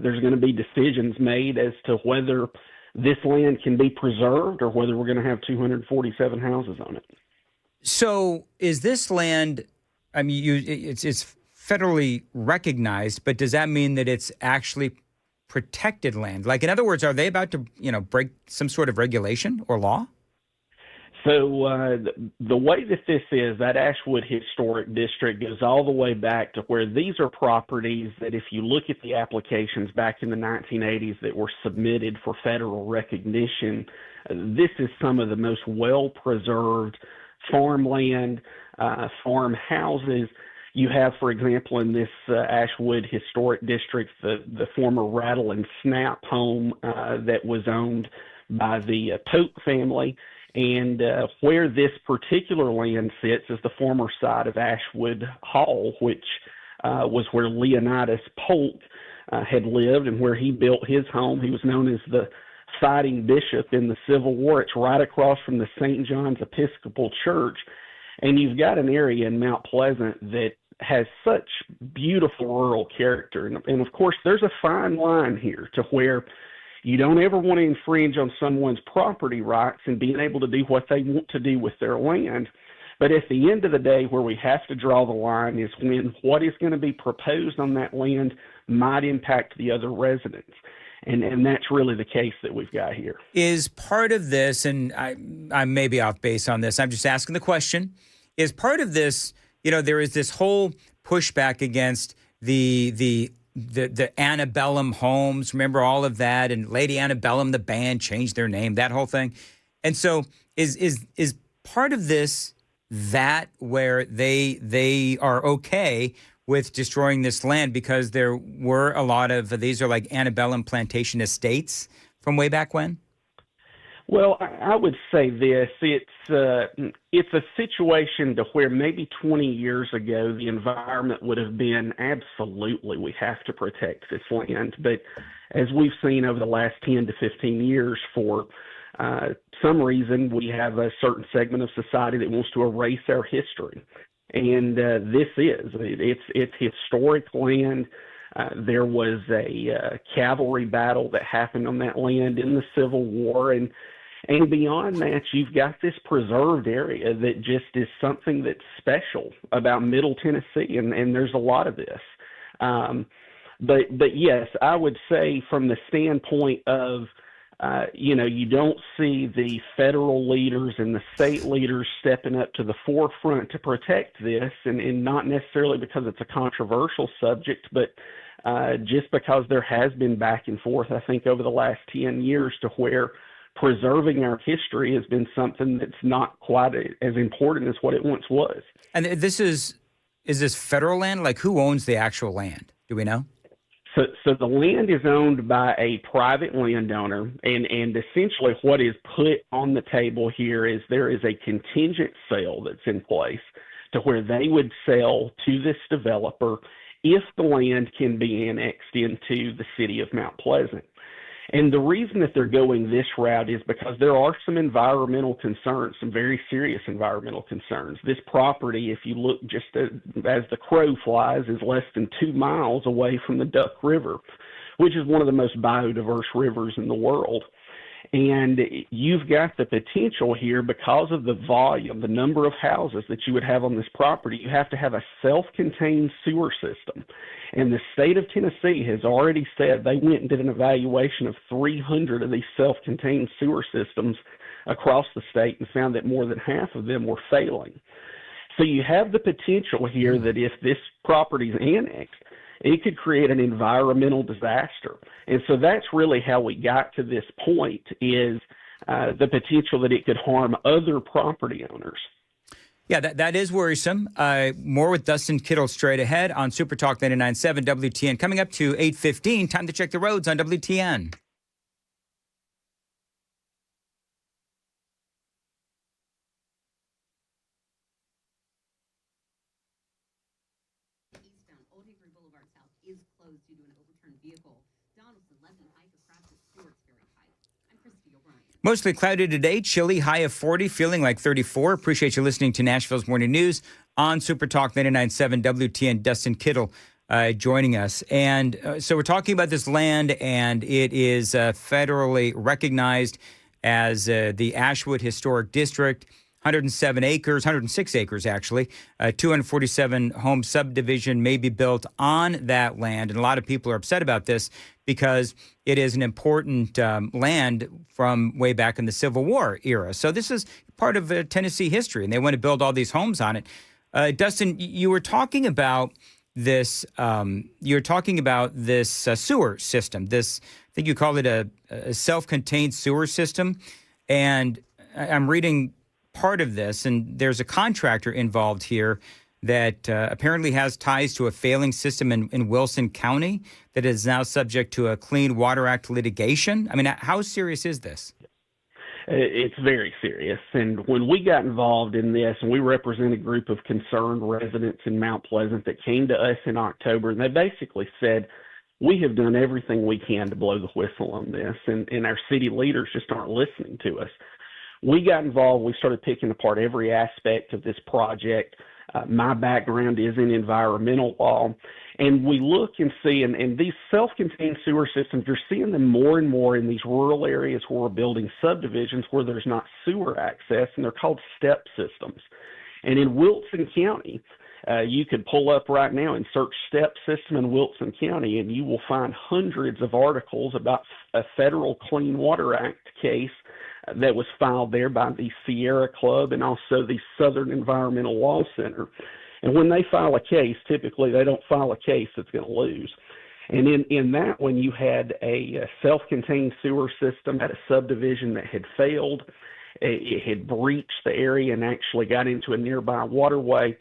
there's going to be decisions made as to whether this land can be preserved or whether we're going to have 247 houses on it. So is this land, I mean, it's federally recognized, but does that mean that it's actually protected land? Like, in other words, are they about to, break some sort of regulation or law? So the way that this is, that Ashwood Historic District goes all the way back to where these are properties that if you look at the applications back in the 1980s that were submitted for federal recognition, this is some of the most well-preserved farmland, farmhouses. You have, for example, in this Ashwood Historic District, the former Rattle and Snap home that was owned by the Pope family. And where this particular land sits is the former site of Ashwood Hall, which was where Leonidas Polk had lived and where he built his home. He was known as the fighting bishop in the Civil War. It's right across from the St. John's Episcopal Church. And you've got an area in Mount Pleasant that has such beautiful rural character. And of course, there's a fine line here to where you don't ever want to infringe on someone's property rights and being able to do what they want to do with their land. But at the end of the day, where we have to draw the line is when what is going to be proposed on that land might impact the other residents. And that's really the case that we've got here. Is part of this, and I may be off base on this, I'm just asking the question, is part of this, there is this whole pushback against the antebellum homes. Remember all of that? And Lady Antebellum, the band, changed their name, that whole thing. And so is part of this that where they are okay with destroying this land because there were a lot of, these are like antebellum plantation estates from way back when? Well, I would say this. It's a situation to where maybe 20 years ago the environment would have been absolutely, we have to protect this land. But as we've seen over the last 10 to 15 years, for some reason, we have a certain segment of society that wants to erase our history. And it's historic land. There was a cavalry battle that happened on that land in the Civil War. And beyond that, you've got this preserved area that just is something that's special about Middle Tennessee, and there's a lot of this. But yes, I would say from the standpoint of, you don't see the federal leaders and the state leaders stepping up to the forefront to protect this, and not necessarily because it's a controversial subject, but just because there has been back and forth, I think, over the last 10 years to where preserving our history has been something that's not quite as important as what it once was. And is this federal land? Like, who owns the actual land? Do we know? So the land is owned by a private landowner, and essentially what is put on the table here is there is a contingent sale that's in place to where they would sell to this developer if the land can be annexed into the city of Mount Pleasant. And the reason that they're going this route is because there are some environmental concerns, some very serious environmental concerns. This property, if you look just as the crow flies, is less than 2 miles away from the Duck River, which is one of the most biodiverse rivers in the world. And you've got the potential here because of the volume, the number of houses that you would have on this property. You have to have a self-contained sewer system. And the state of Tennessee has already said they went and did an evaluation of 300 of these self-contained sewer systems across the state and found that more than half of them were failing. So you have the potential here that if this property is annexed, it could create an environmental disaster. And so that's really how we got to this point, is the potential that it could harm other property owners. Yeah, that is worrisome. More with Dustin Kittle straight ahead on Super Talk 99.7 WTN. Coming up to 8:15, time to check the roads on WTN. Mostly cloudy today, chilly, high of 40, feeling like 34. Appreciate you listening to Nashville's Morning News on Super Talk 99.7 WTN. Dustin Kittle joining us. And so we're talking about this land, and it is federally recognized as the Ashwood Historic District. 107 acres, 106 acres actually, 247 home subdivision may be built on that land. And a lot of people are upset about this because it is an important land from way back in the Civil War era. So this is part of Tennessee history, and they want to build all these homes on it. Dustin, you were talking about this. Sewer system. This, I think you called it a self-contained sewer system, and I'm reading part of this, and there's a contractor involved here that apparently has ties to a failing system in Wilson County that is now subject to a Clean Water Act litigation. I mean, how serious is this? It's very serious. And when we got involved in this, and we represent a group of concerned residents in Mount Pleasant that came to us in October, and they basically said, we have done everything we can to blow the whistle on this, and our city leaders just aren't listening to us. We got involved. We started picking apart every aspect of this project. My background is in environmental law. And we look and see, and these self-contained sewer systems, you're seeing them more and more in these rural areas where we're building subdivisions where there's not sewer access, and they're called step systems. And in Wilson County, you could pull up right now and search step system in Wilson County, and you will find hundreds of articles about a federal Clean Water Act case that was filed there by the Sierra Club and also the Southern Environmental Law Center. And when they file a case, typically they don't file a case that's going to lose. And in that one, you had a self-contained sewer system at a subdivision that had failed. It had breached the area and actually got into a nearby waterway.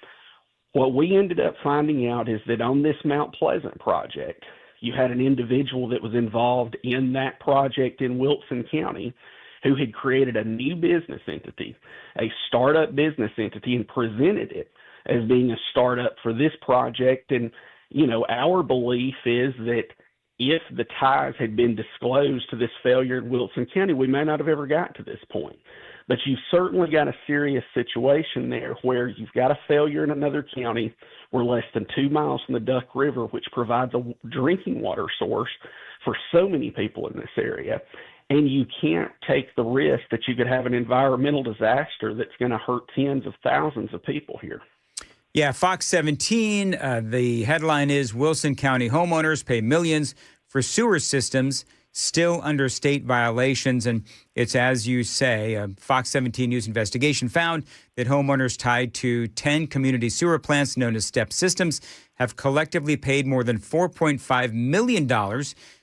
What we ended up finding out is that on this Mount Pleasant project, you had an individual that was involved in that project in Wilson County who had created a new business entity, a startup business entity, and presented it as being a startup for this project. And, you know, our belief is that if the ties had been disclosed to this failure in Wilson County, we may not have ever got to this point. But you've certainly got a serious situation there where you've got a failure in another county. We're less than 2 miles from the Duck River, which provides a drinking water source for so many people in this area. And you can't take the risk that you could have an environmental disaster that's going to hurt tens of thousands of people here. Yeah, Fox 17, the headline is Wilson County homeowners pay millions for sewer systems still under state violations. And it's as you say, a Fox 17 News investigation found that homeowners tied to 10 community sewer plants known as STEP systems have collectively paid more than $4.5 million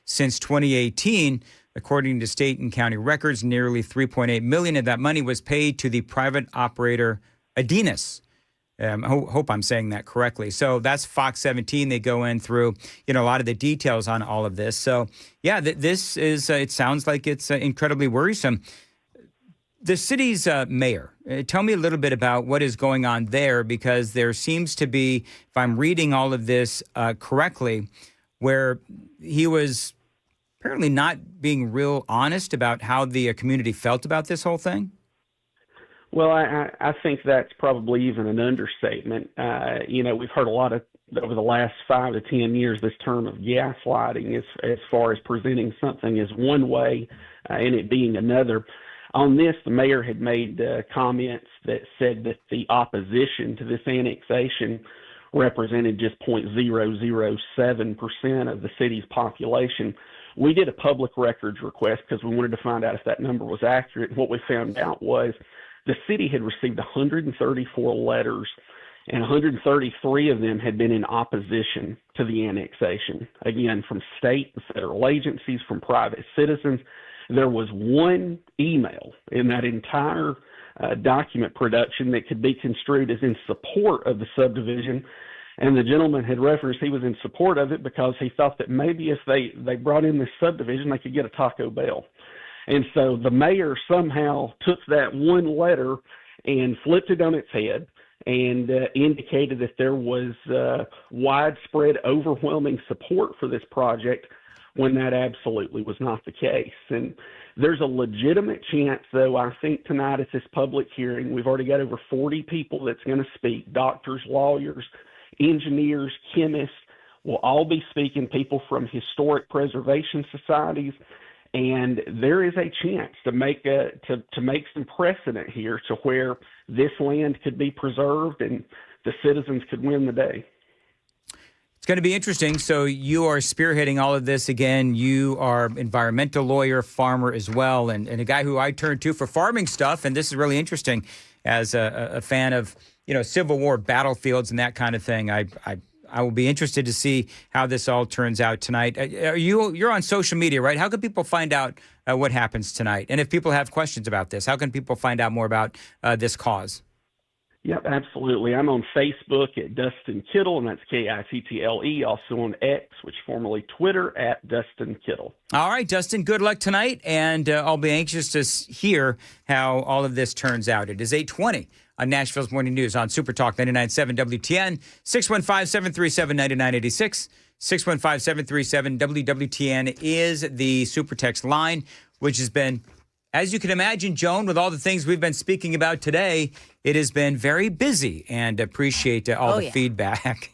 since 2018. According to state and county records, nearly $3.8 million of that money was paid to the private operator Adinas. I hope I'm saying that correctly. So that's Fox 17. They go in through, a lot of the details on all of this. So, yeah, this is, it sounds like it's incredibly worrisome. The city's mayor, tell me a little bit about what is going on there, because there seems to be, if I'm reading all of this correctly, where he was apparently not being real honest about how the community felt about this whole thing. Well, I think that's probably even an understatement. We've heard a lot of over the last 5 to 10 years, this term of gaslighting as far as presenting something as one way and it being another. On this, the mayor had made comments that said that the opposition to this annexation represented just 0.007% of the city's population. We did a public records request because we wanted to find out if that number was accurate. What we found out was the city had received 134 letters, and 133 of them had been in opposition to the annexation. Again, from state and federal agencies, from private citizens. There was one email in that entire document production that could be construed as in support of the subdivision. And the gentleman had referenced he was in support of it because he thought that maybe if they brought in this subdivision, they could get a Taco Bell. And so the mayor somehow took that one letter and flipped it on its head and indicated that there was widespread, overwhelming support for this project when that absolutely was not the case. And there's a legitimate chance, though, I think tonight at this public hearing, we've already got over 40 people that's going to speak, doctors, lawyers, engineers, chemists, will all be speaking, people from historic preservation societies, and there is a chance to make some precedent here to where this land could be preserved and the citizens could win the day. It's going to be interesting. So you are spearheading all of this. Again, you are environmental lawyer, farmer as well, and a guy who I turn to for farming stuff. And this is really interesting as a fan of, Civil War battlefields and that kind of thing. I will be interested to see how this all turns out tonight. You're on social media, right? How can people find out what happens tonight? And if people have questions about this, how can people find out more about this cause? Yep, absolutely. I'm on Facebook at Dustin Kittle, and that's Kittle. Also on X, which formerly Twitter, at Dustin Kittle. All right, Dustin, good luck tonight, and I'll be anxious to hear how all of this turns out. It is 8:20 on Nashville's Morning News on Super Talk 99.7 WTN, 615-737-9986. 615-737-WWTN is the Super Text line, which has been, as you can imagine, Joan, with all the things we've been speaking about today, it has been very busy, and appreciate all the feedback.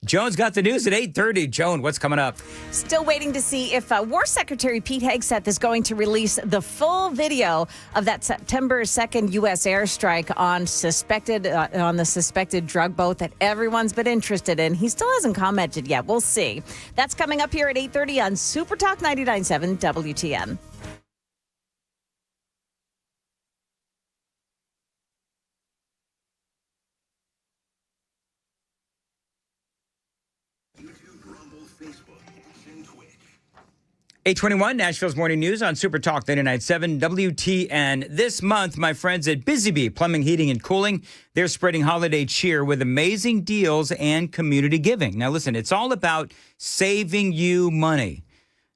Joan's got the news at 8:30. Joan, what's coming up? Still waiting to see if War Secretary Pete Hegseth is going to release the full video of that September 2nd U.S. airstrike on the suspected drug boat that everyone's been interested in. He still hasn't commented yet. We'll see. That's coming up here at 8:30 on Super Talk 99.7 WTN. Facebook, and Twitch. 821, Nashville's Morning News on Super Talk 99.7 WTN. This month, my friends at Busy Bee Plumbing, Heating, and Cooling, they're spreading holiday cheer with amazing deals and community giving. Now, listen, it's all about saving you money.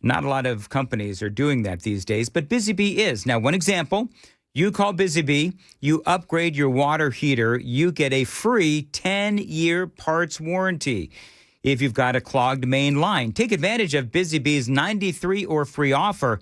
Not a lot of companies are doing that these days, but Busy Bee is. Now, one example, you call Busy Bee, you upgrade your water heater, you get a free 10-year parts warranty. If you've got a clogged main line, take advantage of Busy Bee's 93 or free offer.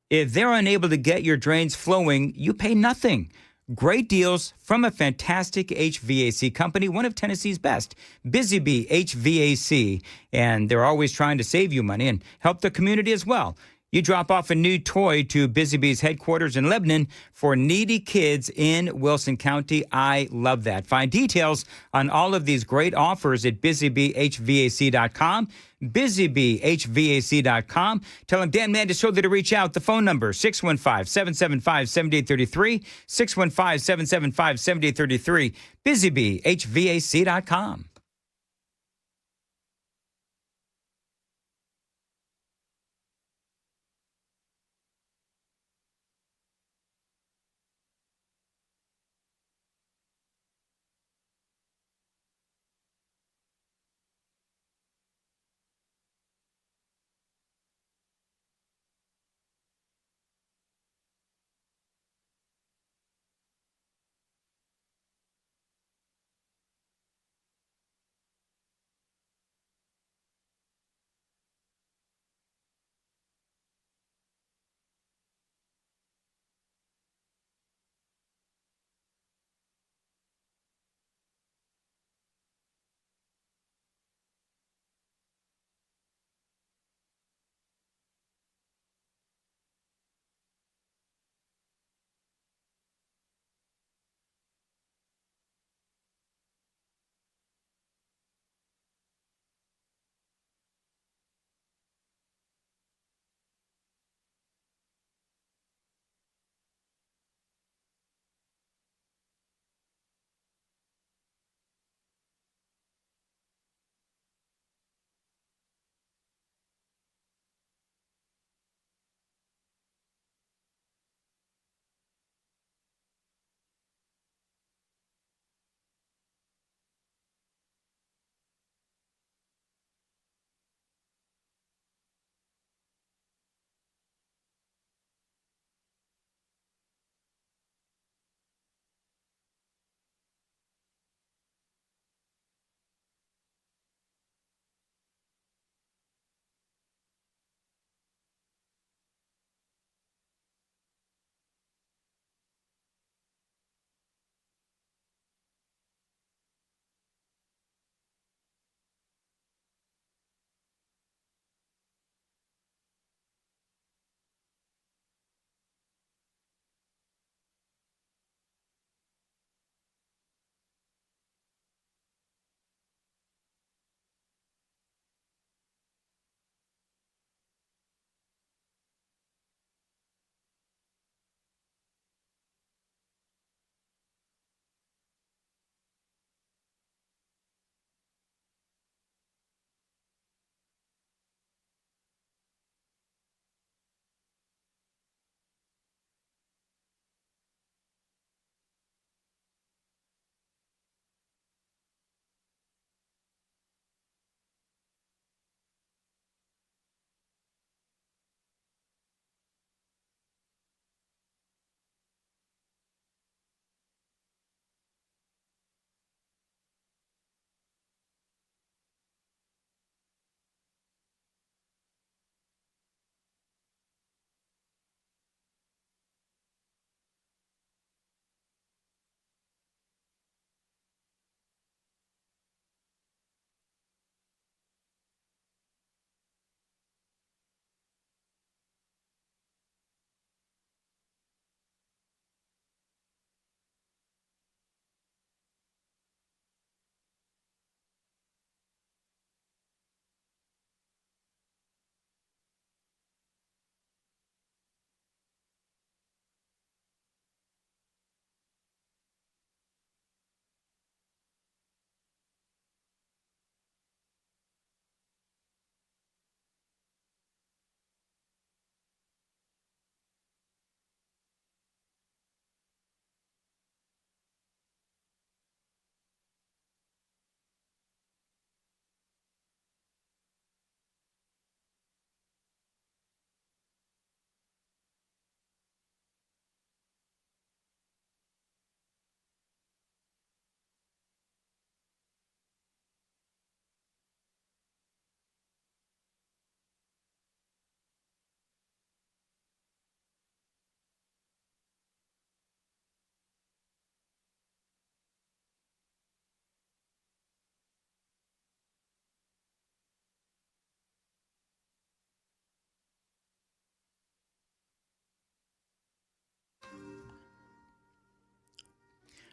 If they're unable to get your drains flowing, you pay nothing. Great deals from a fantastic HVAC company, one of Tennessee's best, Busy Bee HVAC. And they're always trying to save you money and help the community as well. You drop off a new toy to Busy Bee's headquarters in Lebanon for needy kids in Wilson County. I love that. Find details on all of these great offers at busybeehvac.com. busybeehvac.com. Tell them Dan Mandis told you to reach out. The phone number, 615-775-7833, 615-775-7833, busybeehvac.com.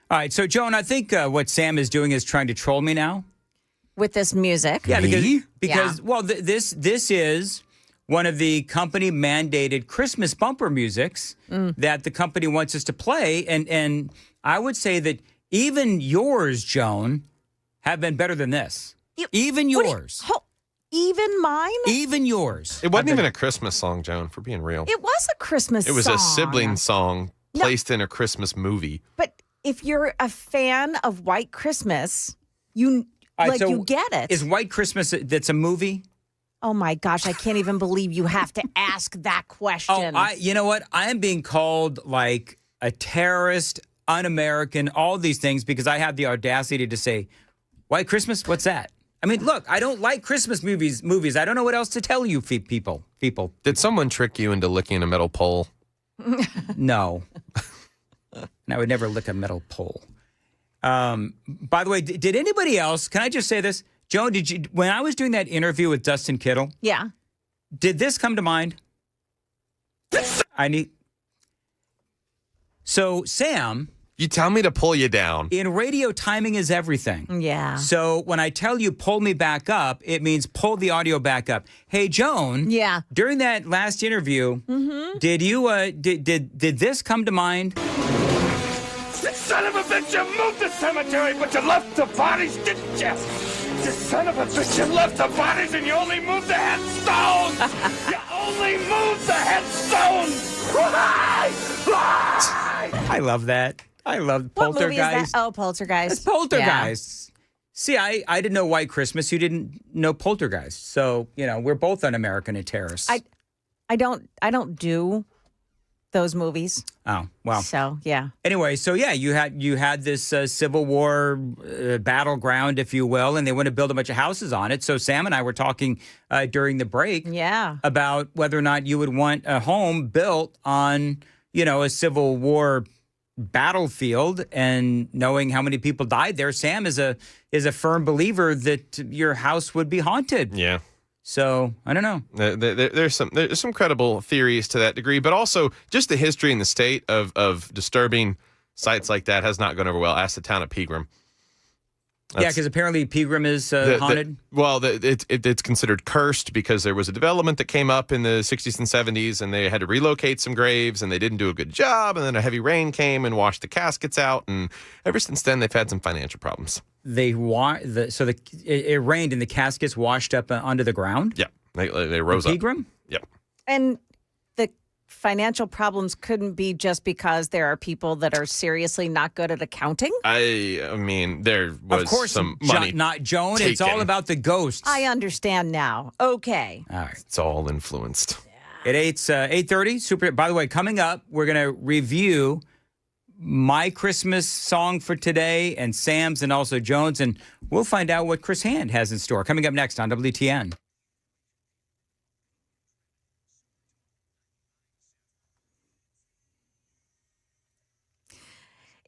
All right, so Joan, I think what Sam is doing is trying to troll me now. With this music. Yeah, because well, this is one of the company mandated Christmas bumper musics that the company wants us to play, and I would say that even yours, Joan, have been better than this. Even yours. Even mine? Even yours. It wasn't even a Christmas song, Joan, for being real. It was a Christmas song. It was a sibling song placed in a Christmas movie. But if you're a fan of White Christmas, you you get it. Is White Christmas that's a movie? Oh my gosh, I can't even believe you have to ask that question. You know what? I am being called like a terrorist, un-American, all these things because I have the audacity to say, White Christmas? What's that? I mean, look, I don't like Christmas movies. I don't know what else to tell you people. Did someone trick you into licking a metal pole? No. And I would never lick a metal pole. By the way, did anybody else, can I just say this? Joan, when I was doing that interview with Dustin Kittle, yeah, did this come to mind? So, Sam. You tell me to pull you down. In radio, timing is everything. Yeah. So when I tell you pull me back up, it means pull the audio back up. Hey, Joan. Yeah. During that last interview, did you did this come to mind? Son of a bitch, you moved the cemetery, but you left the bodies, didn't you? You son of a bitch, you left the bodies and you only moved the headstones! You only moved the headstones! Why? I love that. I love What movie is Poltergeist. that? Oh, Poltergeist. It's Poltergeist. See, I didn't know White Christmas. You didn't know Poltergeist. So, we're both un-American and terrorists. I don't do those movies. Oh, well. So, yeah. Anyway, so yeah, you had this Civil War battleground, if you will, and they want to build a bunch of houses on it. So Sam and I were talking during the break about whether or not you would want a home built on, a Civil War battlefield, and knowing how many people died there. Sam is a firm believer that your house would be haunted. Yeah. So I don't know. There's some credible theories to that degree, but also just the history and the state of disturbing sites like that has not gone over well. Ask the town of Pegram. Yeah, because apparently Pegram is haunted. It's considered cursed because there was a development that came up in the 60s and 70s, and they had to relocate some graves, and they didn't do a good job, and then a heavy rain came and washed the caskets out, and ever since then they've had some financial problems. It rained and the caskets washed up onto the ground? Yeah, they rose up. Pegram? Yep. And the financial problems couldn't be just because there are people that are seriously not good at accounting? I mean, there was of course, some money not Joan. taken. It's all about the ghosts. I understand now. Okay. All right. It's all influenced. It's 8:30. Super. By the way, coming up, we're going to review my Christmas song for today and Sam's and also Joan's, and we'll find out what Chris Hand has in store. Coming up next on WTN.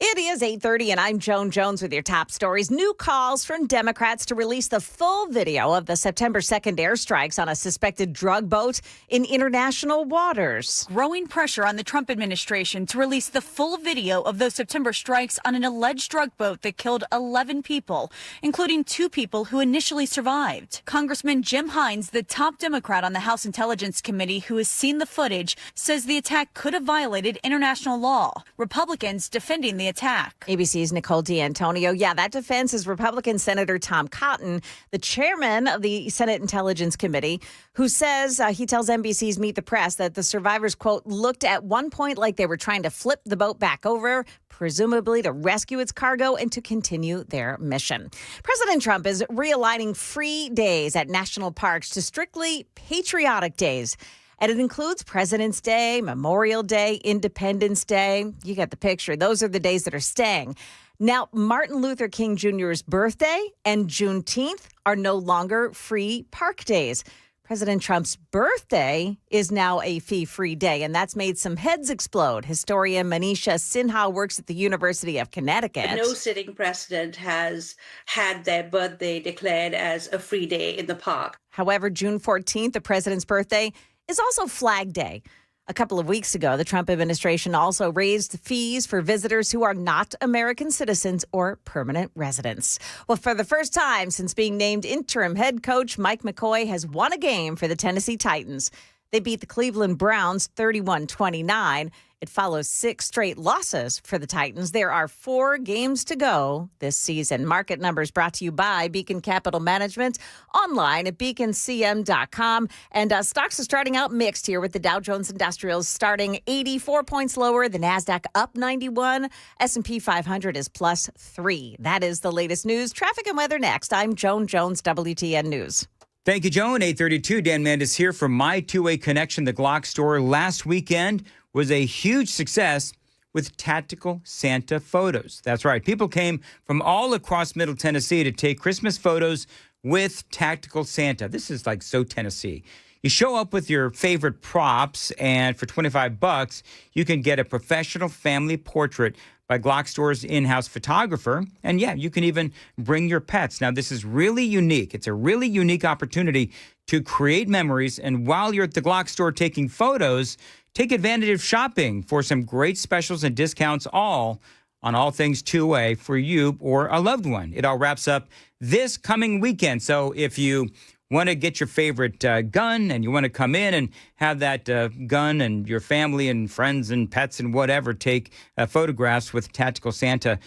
It is 8:30, and I'm Joan Jones with your top stories. New calls from Democrats to release the full video of the September 2nd airstrikes on a suspected drug boat in international waters. Growing pressure on the Trump administration to release the full video of those September strikes on an alleged drug boat that killed 11 people, including 2 people who initially survived. Congressman Jim Hines, the top Democrat on the House Intelligence Committee who has seen the footage, says the attack could have violated international law. Republicans defending the attack. ABC's Nicole D'Antonio. Yeah, that defense is Republican Senator Tom Cotton, the chairman of the Senate Intelligence Committee, who says he tells NBC's Meet the Press that the survivors, quote, looked at one point like they were trying to flip the boat back over, presumably to rescue its cargo and to continue their mission. President Trump is realigning free days at national parks to strictly patriotic days. And it includes President's Day, Memorial Day, Independence Day. You get the picture. Those are the days that are staying. Now, Martin Luther King Jr.'s birthday and Juneteenth are no longer free park days. President Trump's birthday is now a fee-free day, and that's made some heads explode. Historian Manisha Sinha works at the University of Connecticut. No sitting president has had their birthday declared as a free day in the park. However, June 14th, the president's birthday, is also Flag Day, A couple of weeks ago, the Trump administration also raised fees for visitors who are not American citizens or permanent residents. Well, for the first time since being named interim head coach, Mike McCoy has won a game for the Tennessee Titans. They beat the Cleveland Browns 31-29. It follows 6 straight losses for the Titans. There are 4 games to go this season. Market numbers brought to you by Beacon Capital Management, online at beaconcm.com. And stocks are starting out mixed here with the Dow Jones Industrials starting 84 points lower, the NASDAQ up 91, S&P 500 is plus 3. That is the latest news. Traffic and weather next. I'm Joan Jones, WTN News. Thank you, Joan. 8:32. Dan Mandis here from My Two-Way Connection. The Glock store last weekend was a huge success with Tactical Santa photos. That's right. People came from all across Middle Tennessee to take Christmas photos with Tactical Santa. This is like so Tennessee. You show up with your favorite props, and for $25, you can get a professional family portrait by Glock Store's in-house photographer. And yeah, you can even bring your pets. Now, this is really unique. It's a really unique opportunity to create memories. And while you're at the Glock Store taking photos, take advantage of shopping for some great specials and discounts all on all things two-way for you or a loved one. It all wraps up this coming weekend. So if you want to get your favorite gun and you want to come in and have that gun and your family and friends and pets and whatever take photographs with Tactical Santa,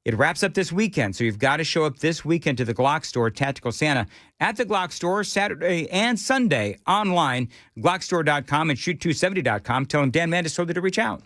it wraps up this weekend. So you've got to show up this weekend to the Glock Store, Tactical Santa, at the Glock Store Saturday and Sunday online, glockstore.com and shoot270.com. Tell them Dan Mandis told you to reach out.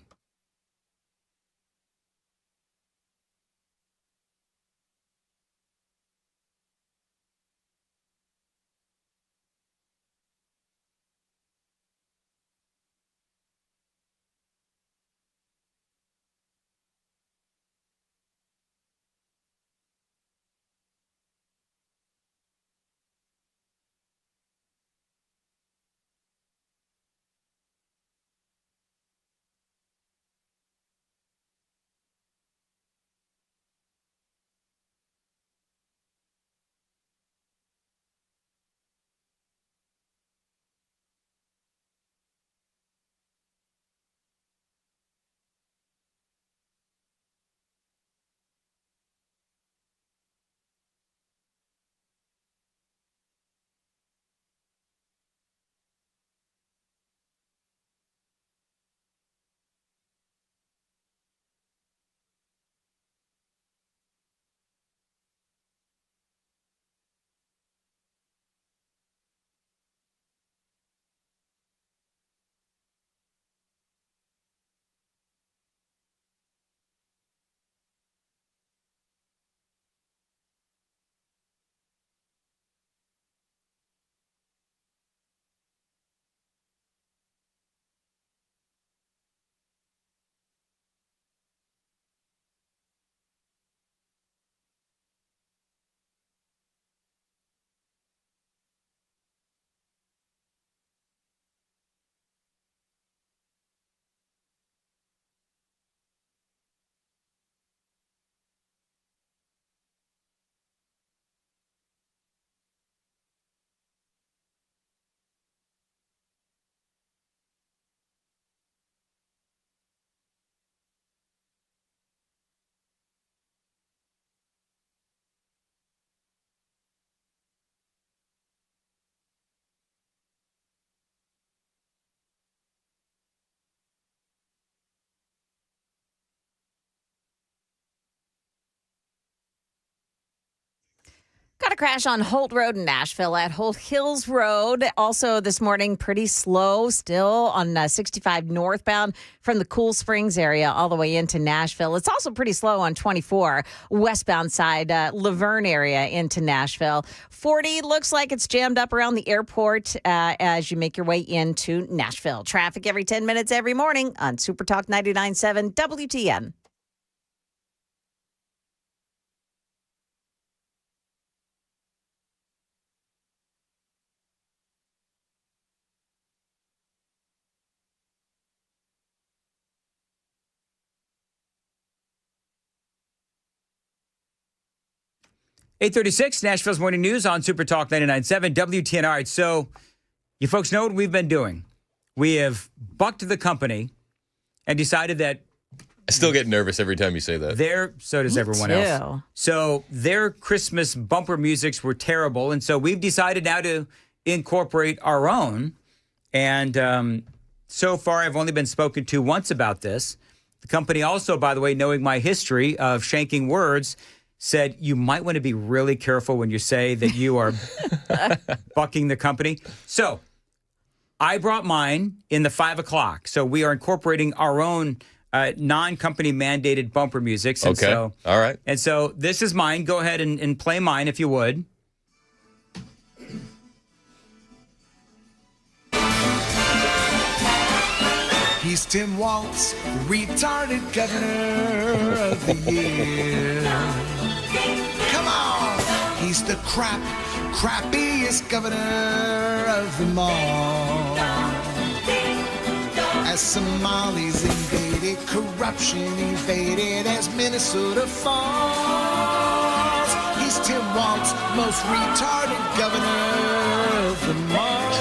Got a crash on Holt Road in Nashville at Holt Hills Road. Also this morning, pretty slow still on 65 northbound from the Cool Springs area all the way into Nashville. It's also pretty slow on 24 westbound side, Laverne area into Nashville. 40 looks like it's jammed up around the airport as you make your way into Nashville. Traffic every 10 minutes every morning on Super Talk 99.7 WTN. $8:36, Nashville's Morning News on Super Talk 99.7 WTN. All right, so you folks know what we've been doing. we have bucked the company and decided that I still get nervous every time you say that. So does everyone else. So their Christmas bumper musics were terrible. And so we've decided now to incorporate our own. And so far, I've only been spoken to once about this. The company also, by the way, knowing my history of shanking words, said you might want to be really careful when you say that you are bucking the company. So I brought mine in the 5 o'clock. So we are incorporating our own non-company mandated bumper music. And Okay. So, all right. And so this is mine. Go ahead and play mine if you would. He's Tim Walz, retarded governor of the year. Come on! He's the crappiest governor of them all. As Somalis invaded, corruption evaded, as Minnesota falls. He's Tim Walz, most retarded governor of them all.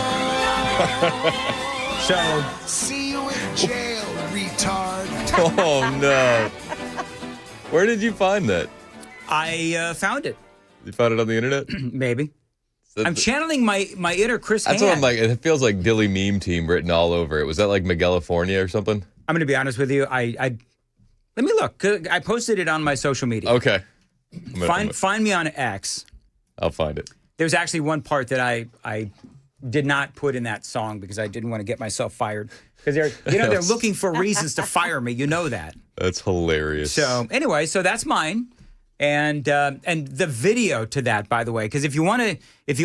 So, see you in jail, retard. Oh, no. Where did you find that? I found it. You found it on the internet? Maybe. I'm channeling my inner Chris That's Hand. what I'm like. It feels like Dilly Meme Team written all over it. Was that like Miguelifornia or something? I'm going to be honest with you. I let me look. I posted it on my social media. Okay. Find me on X. I'll find it. There's actually one part that I did not put in that song because I didn't want to get myself fired. Because they're looking for reasons to fire me. You know that. That's hilarious. So anyway, so that's mine, and the video to that, by the way, because if you want to. It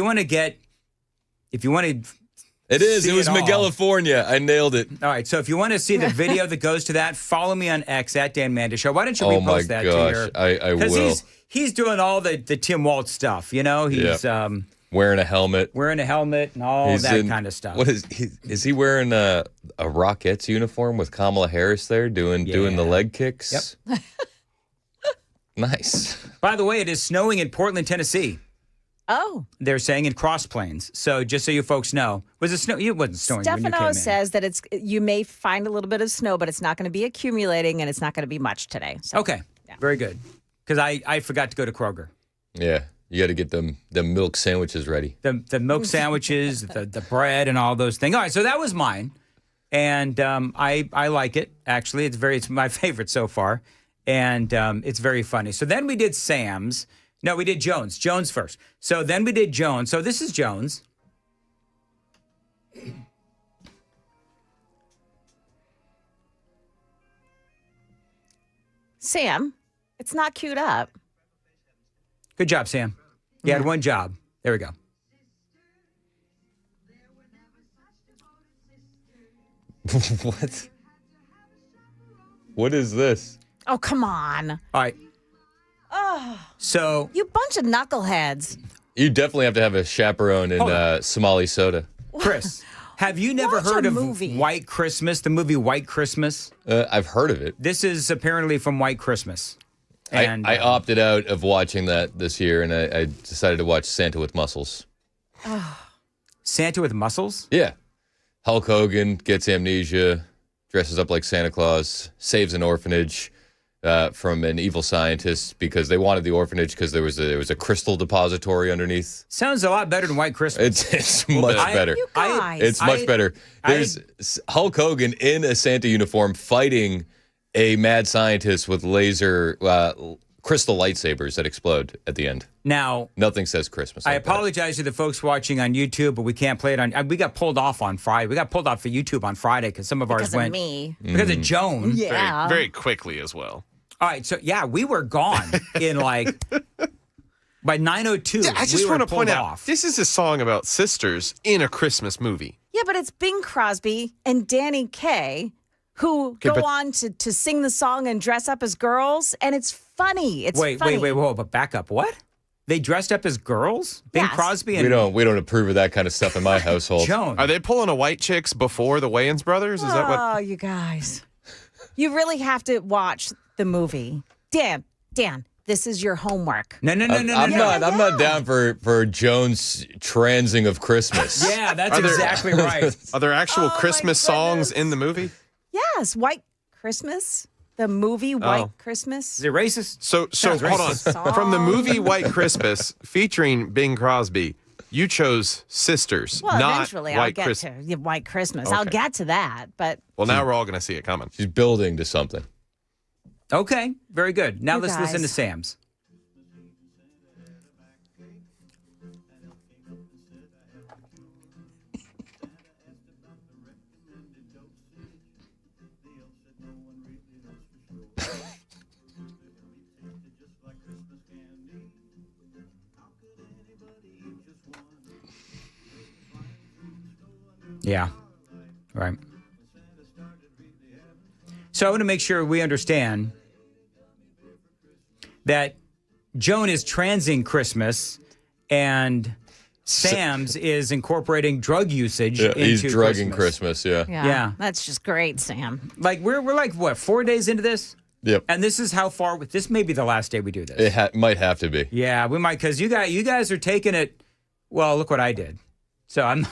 is. It was Miguelifornia. I nailed it. All right. So if you want to see the video that goes to that, follow me on X at Dan Mandis Show. Why don't you repost that to your? I will. Because he's doing all the Tim Walz stuff. You know, he's wearing a helmet. And all that kind of stuff. What is he wearing a Rockettes uniform with Kamala Harris there doing the leg kicks? Yep. Nice. By the way, it is snowing in Portland, Tennessee. Oh. They're saying in Cross Plains. So just so you folks know, was it snow? It wasn't snowing when you came Stefano in. says that you may find a little bit of snow, but it's not going to be accumulating and it's not going to be much today. So, Okay. Yeah. Very good. Because I forgot to go to Kroger. Yeah. You got to get them milk sandwiches ready. The milk sandwiches, the bread, and all those things. All right, so that was mine, and I like it. Actually, it's my favorite so far, and it's very funny. So then we did Sam's. No, we did Jones. Jones first. So then we did Jones. So this is Jones. Sam, it's not queued up. Good job, Sam. You had one job. There we go. What? What is this? Oh, come on. All right. Oh, So you bunch of knuckleheads. You definitely have to have a chaperone in Somali soda. Chris, have you never Watch heard a of movie. White Christmas, the movie White Christmas? I've heard of it. This is apparently from White Christmas. And I opted out of watching that this year, and I decided to watch Santa with Muscles. Santa with muscles? Yeah. Hulk Hogan gets amnesia, dresses up like Santa Claus, saves an orphanage from an evil scientist because they wanted the orphanage because there was a crystal depository underneath. Sounds a lot better than White Christmas. It's much better. You guys. It's much better. There's Hulk Hogan in a Santa uniform fighting a mad scientist with laser crystal lightsabers that explode at the end. Now, nothing says Christmas. I like that. apologize to the folks watching on YouTube, but we can't play it on. We got pulled off on Friday. We got pulled off for YouTube on Friday because some of ours Because went of me. because of Joan. Yeah. Very quickly as well. All right, so yeah, we were gone in like by 9:02. Yeah, I just we were want to pulled point out off. this is a song about sisters in a Christmas movie. Yeah, but it's Bing Crosby and Danny Kaye who go but- on to sing the song and dress up as girls, and it's funny. It's funny. Wait, whoa, but back up. What? They dressed up as girls? Bing Yes. Crosby and We don't approve of that kind of stuff in my household. Joan. Are they pulling a white chicks before the Wayans brothers? Is that what? Oh, you guys. You really have to watch the movie. Dan, This is your homework. No. I'm not down for Jones transing of Christmas. Yeah, that's exactly right. Are there actual Christmas songs in the movie? Yes, White Christmas. The movie White Christmas. Is it racist? So hold on. From the movie White Christmas, featuring Bing Crosby, you chose Sisters, Well, not eventually White I'll get Christmas. to White Christmas. Okay. I'll get to that, but Well, now we're all going to see it coming. She's building to something. Okay, very good. Now You let's listen to guys. Sam's. Yeah, right. So I want to make sure we understand that Joan is transing Christmas and Sam's is incorporating drug usage Yeah, into he's drugging Christmas. Yeah. Yeah. that's just great, Sam. Like we're like what, 4 days into this? Yep. And this is how far. This may be the last day we do this. It might have to be. Yeah, we might, because you guys are taking it. Well, look what I did. So I'm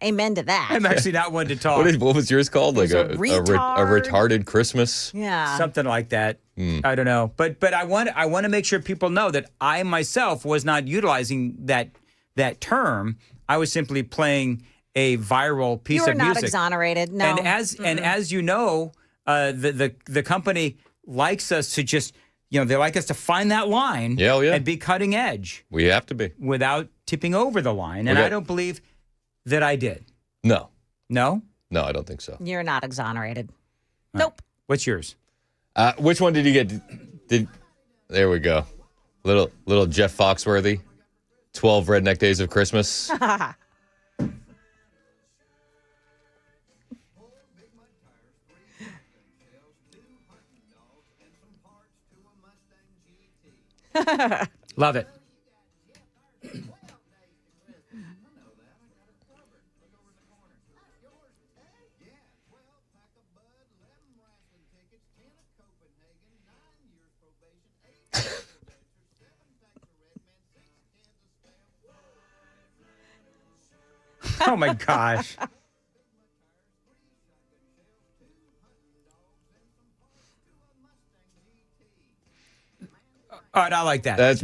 Amen to that. I'm actually not one to talk. What was yours called? Like There's a a retard. retarded Christmas? Yeah. Something like that. I don't know, but I want to make sure people know that I myself was not utilizing that term. I was simply playing a viral piece You are of not music. exonerated. No. And as you know, the company likes us to just they like us to find that line. Yeah, and be cutting edge. We have to be without tipping over the line, and I don't believe that I did. No. No, I don't think so. You're not exonerated. Nope. What's yours? Which one did you get? There we go. Little Jeff Foxworthy. 12 Redneck Days of Christmas. Love it. Oh my gosh. All right, I like that. It's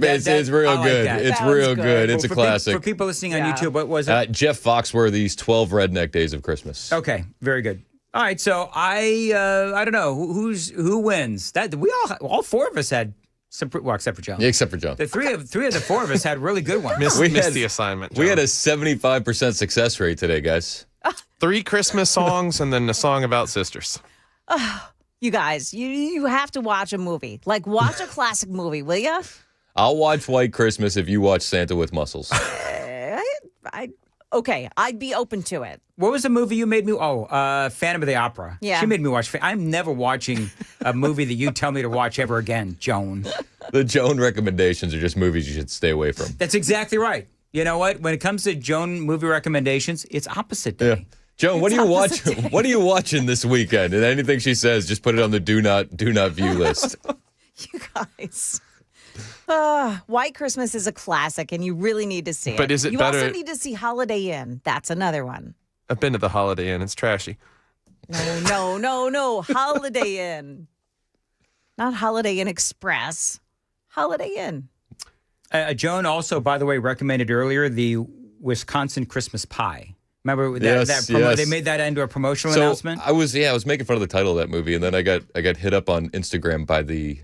real I like good. that. It's That was real good. It's a classic. For people listening on YouTube, what was it? Jeff Foxworthy's 12 Redneck Days of Christmas. Okay, very good. All right, so I don't know who wins. That we all four of us had some, well, except for Joan. Yeah, except for Joan. The three of the four of us had really good ones. Missed the assignment. We had a 75% success rate today, guys. 3 Christmas songs and then a song about sisters. You guys, you have to watch a movie. Like, watch a classic movie, will you? I'll watch White Christmas if you watch Santa with Muscles. Okay, I'd be open to it. What was the movie you made me? Phantom of the Opera. Yeah. She made me watch. I'm never watching a movie that you tell me to watch ever again, Joan. The Joan recommendations are just movies you should stay away from. That's exactly right. You know what? When it comes to Joan movie recommendations, it's opposite day. Yeah. Joan, what are you watching? What are you watching this weekend? And anything she says, just put it on the do not view list. You guys. White Christmas is a classic, and you really need to see it. But is it you better- also need to see Holiday Inn. That's another one. I've been to the Holiday Inn. It's trashy. No. Holiday Inn. Not Holiday Inn Express. Holiday Inn. Joan also, by the way, recommended earlier the Wisconsin Christmas pie. Remember that promo? Yes. They made that into a promotional So announcement. I was making fun of the title of that movie, and then I got hit up on Instagram by the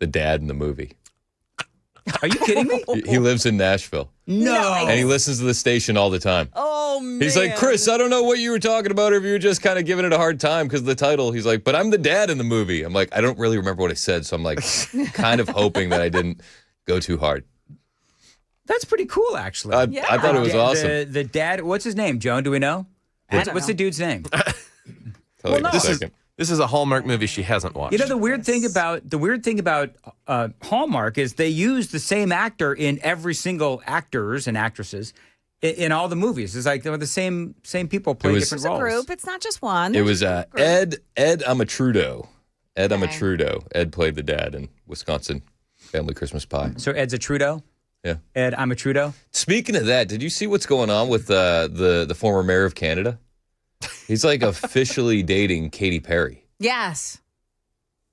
dad in the movie. Are you kidding me? He lives in Nashville. No. And he listens to the station all the time. Oh, man. He's like, Chris, I don't know what you were talking about, or if you were just kind of giving it a hard time because of the title. He's like, but I'm the dad in the movie. I'm like, I don't really remember what I said, so I'm like, kind of hoping that I didn't go too hard. That's pretty cool, actually. I thought it was awesome. The dad, what's his name, Joan? Do we know? What's the dude's name? Tell you in a second. This is a Hallmark movie she hasn't watched. You know, the weird thing about Hallmark is they use the same actor in every single actors and actresses in all the movies. It's like they're the same people play different It's a roles. group. It's not just one. It was Ed Amatrudo. Ed Amatrudo. Ed played the dad in Wisconsin family Christmas pie. So Ed's a Trudeau? Yeah. Ed, I'm a Trudeau? Speaking of that, did you see what's going on with the former mayor of Canada? He's like officially dating Katy Perry. Yes.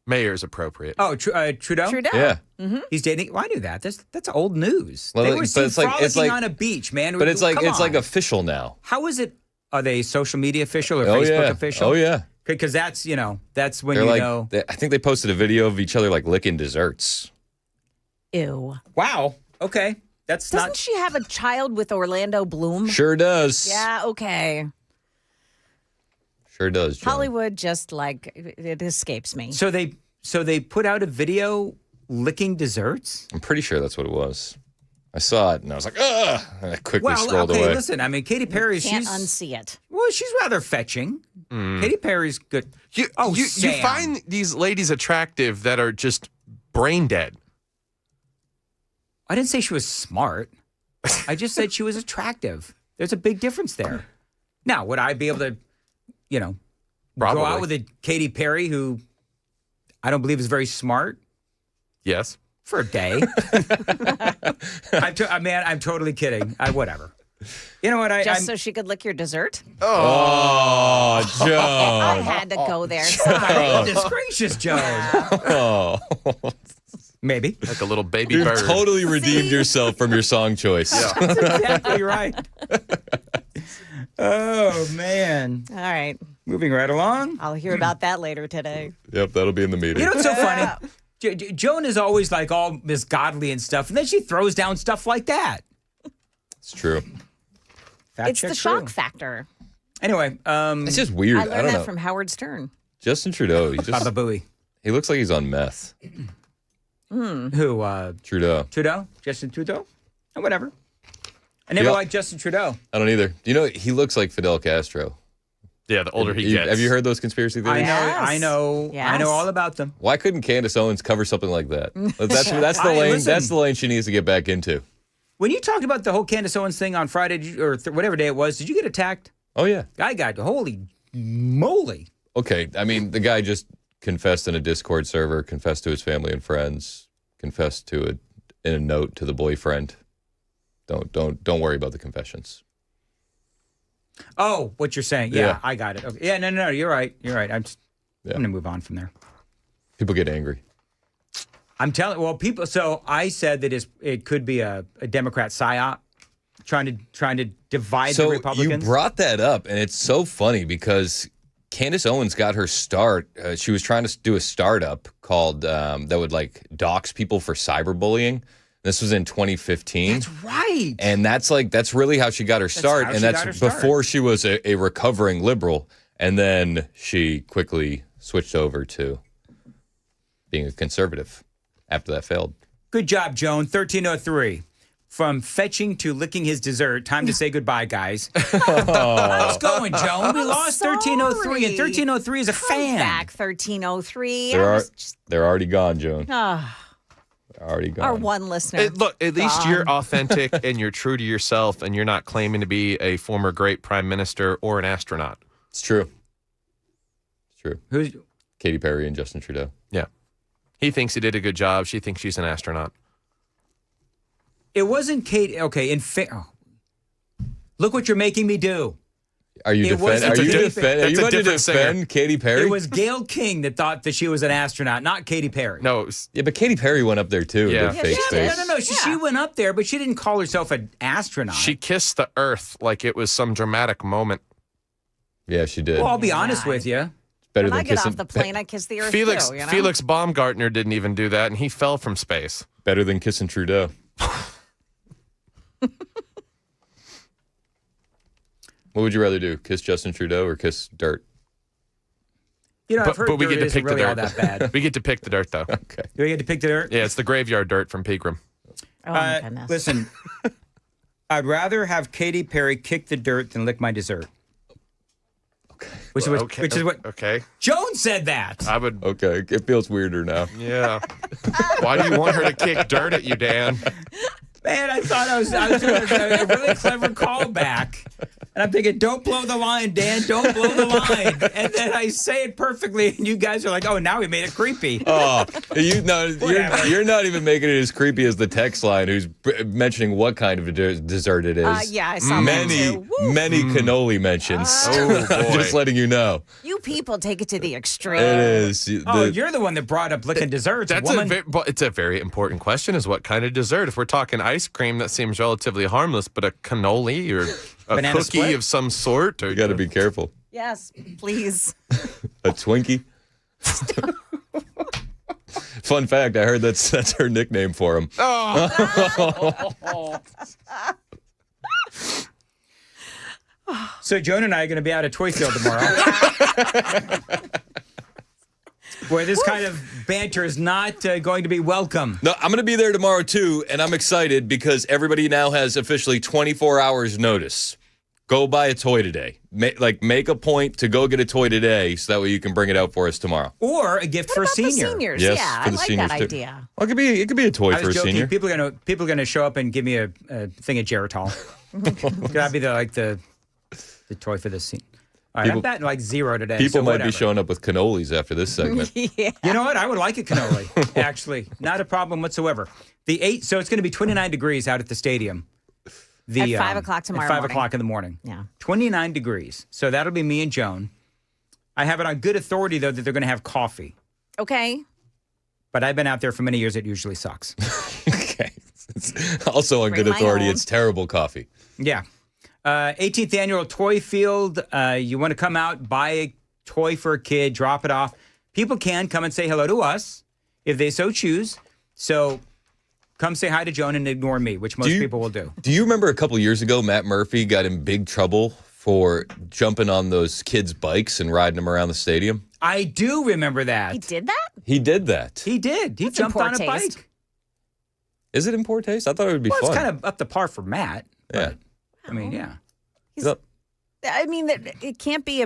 Mayor's appropriate. Oh, Trudeau? Trudeau. Yeah. Mm-hmm. He's dating. Well, I knew that. That's old news. Well, they like, were but seen it's like- frolicking it's like- on a beach, man. But it's like Come on. official now. How is it? Are they social media official or Oh, Facebook yeah. official? Oh, yeah. Because that's that's when They're you like, know. I think they posted a video of each other like licking desserts. Ew. Wow. Okay. That's Doesn't not. she have a child with Orlando Bloom? Sure does. Yeah, okay. Sure does, John. Hollywood just like it escapes me. So they put out a video licking desserts? I'm pretty sure that's what it was. I saw it and I was like, ugh! And I quickly Well, scrolled okay, away. listen. I mean, Katy Perry. Can't She's unsee it. well, she's rather fetching. Katy Perry's good. You Sam. find these ladies attractive that are just brain dead. I didn't say she was smart. I just said she was attractive. There's a big difference there. Now, would I be able to, go Probably. out with a Katy Perry who I don't believe is very smart Yes. for a day? I'm totally kidding. Whatever. You know what? Just so she could lick your dessert? Oh, I Joan. had to go there. My Sorry. goodness gracious, Joe. Oh. Maybe. Like a little baby You've bird. totally redeemed yourself from your song choice. That's exactly right. Oh, man. All right. Moving right along. I'll hear about that later today. Yep, that'll be in the meeting. You know what's so funny? Joan is always like all misgodly and stuff, and then she throws down stuff like that. It's true. Fact It's check the true. shock factor. Anyway, It's just weird. I I learned don't that know. from Howard Stern. Justin Trudeau, Baba Booey. he looks like he's on meth. Who? Trudeau. Trudeau? Justin Trudeau? Oh, whatever. I never Yeah. liked Justin Trudeau. I don't either. Do you know he looks like Fidel Castro? Yeah, the older he gets. Have you heard those conspiracy theories? I know Yes. all about them. Why couldn't Candance Owens cover something like that? That's the lane. Listen. That's the lane she needs to get back into. When you talked about the whole Candance Owens thing on Friday or whatever day it was, did you get attacked? Oh yeah. I got holy moly. Okay. I mean, the guy just confessed in a Discord server, confessed to his family and friends, confessed to in a note to the boyfriend. Don't worry about the confessions. Oh, what you're saying? Yeah, Yeah. I got it. Okay. Yeah, no, you're right. You're right. I'm gonna move on from there. People get angry. I'm telling. Well, people. So I said that it could be a Democrat psyop, trying to divide the Republicans. You brought that up, and it's so funny because Candance Owens got her start. She was trying to do a startup called that would like dox people for cyberbullying. This was in 2015. That's right. And that's really how she got her start. how And she that's got her start. before she was a recovering liberal. And then she quickly switched over to being a conservative after that failed. Good job, Joan. 1303. From fetching to licking his dessert. Time to say goodbye, guys. How's it going, Joan? We lost 1303, and 1303 is a fan. Back 1303. They're already gone, Joan. Ah, Already gone. our one listener. Look, at least gone. you're authentic and you're true to yourself, and you're not claiming to be a former great prime minister or an astronaut. It's true. It's true. Who's Katy Perry and Justin Trudeau. Yeah. He thinks he did a good job. She thinks she's an astronaut. It wasn't Kate. Okay, look what you're making me do. Are you It was- defend? Are you that's a defend? Are that's you a about to different singer. defend Katy Perry? It was Gayle King that thought that she was an astronaut, not Katy Perry. No, it was, Yeah, but Katy Perry went up there too. Yeah. With her fake Yeah, face. no. She went up there, but she didn't call herself an astronaut. she kissed the earth like it was some dramatic moment. Yeah, she did. Well, I'll be honest with you. Better when than I get kissing. off the plane, I kiss the earth Felix too. You know? Felix Baumgartner didn't even do that, and he fell from space. Better than kissing Trudeau. What would you rather do? Kiss Justin Trudeau or kiss dirt? You know, I've But, heard but we dirt get to isn't pick the really all dirt. that bad. We get to pick the dirt, though. Okay. Do we get to pick the dirt? Yeah, it's the graveyard dirt from Pegram. Oh, my goodness. Listen, I'd rather have Katy Perry kick the dirt than lick my dessert. Okay. Which is what Okay. Joan said that. I would. Okay, it feels weirder now. Yeah. Why do you want her to kick dirt at you, Dan? Man, I thought I was doing a really clever callback. And I'm thinking, don't blow the line, Dan. Don't blow the line. And then I say it perfectly, and you guys are like, oh, now we made it creepy. Oh, you're not even making it as creepy as the text line who's mentioning what kind of dessert it is. Yeah, I saw that too. Many cannoli mentions. Oh, boy. Just letting you know. You people take it to the extreme. It is. You're the one that brought up licking desserts. It's a very important question is what kind of dessert? If we're talking ice cream, that seems relatively harmless, but a cannoli or a Banana cookie split? of some sort? Or, You got to be careful. Yes, please. A Twinkie. Fun fact, I heard that's her nickname for him. Oh. So Joan and I are going to be out at Toy Field tomorrow. Where this kind of banter is not going to be welcome. No, I'm going to be there tomorrow, too, and I'm excited because everybody now has officially 24 hours notice. Go buy a toy today. Make a point to go get a toy today so that way you can bring it out for us tomorrow. Or a gift for a senior. Seniors, Yes, yeah, for I the like seniors that too. idea. Well, it could be a toy I for a was joking. senior. People are gonna show up and give me a thing of Geritol. That'd be the toy for this scene. All right, I'm batting like 0 today. People so might whatever. be showing up with cannolis after this segment. Yeah. You know what? I would like a cannoli. Actually, not a problem whatsoever. So it's going to be 29 degrees out at the stadium. At 5 o'clock tomorrow At 5 morning. o'clock in the morning. Yeah. 29 degrees. So that'll be me and Joan. I have it on good authority, though, that they're going to have coffee. Okay. But I've been out there for many years. It usually sucks. Okay. It's also on Bring good my authority, own. it's terrible coffee. Yeah. 18th annual Toy Field. You want to come out, buy a toy for a kid, drop it off. People can come and say hello to us if they so choose. So come say hi to Joan and ignore me, which most people will do. Do you remember a couple years ago, Matt Murphy got in big trouble for jumping on those kids' bikes and riding them around the stadium? I do remember that. He did that? He did that. He did. He That's jumped in poor on a taste. bike. Is it in poor taste? I thought it would be Well, fun. it's kind of up to par for Matt. Yeah. But, I mean, yeah. I mean, it can't be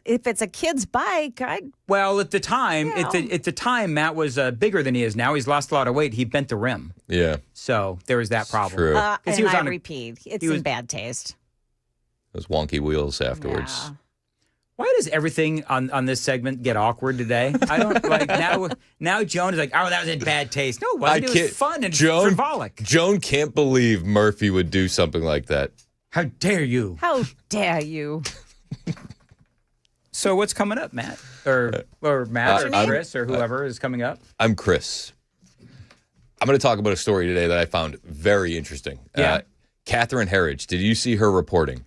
if it's a kid's bike. Well, at the time, at the time, Matt was bigger than he is now. He's lost a lot of weight. He bent the rim. Yeah. So there was that problem. True. 'Cause And he was I on a- repeat, it's he was- in bad taste. Those wonky wheels afterwards. Yeah. Why does everything on this segment get awkward today? I don't like now. Joan is like, oh, that was in bad taste. No, it wasn't. It was fun and frivolic. Joan can't believe Murphy would do something like that. How dare you? How dare you? So what's coming up, Matt? Or Matt or I'm- Chris or whoever is coming up? I'm Chris. I'm going to talk about a story today that I found very interesting. Yeah. Catherine Herridge, did you see her reporting?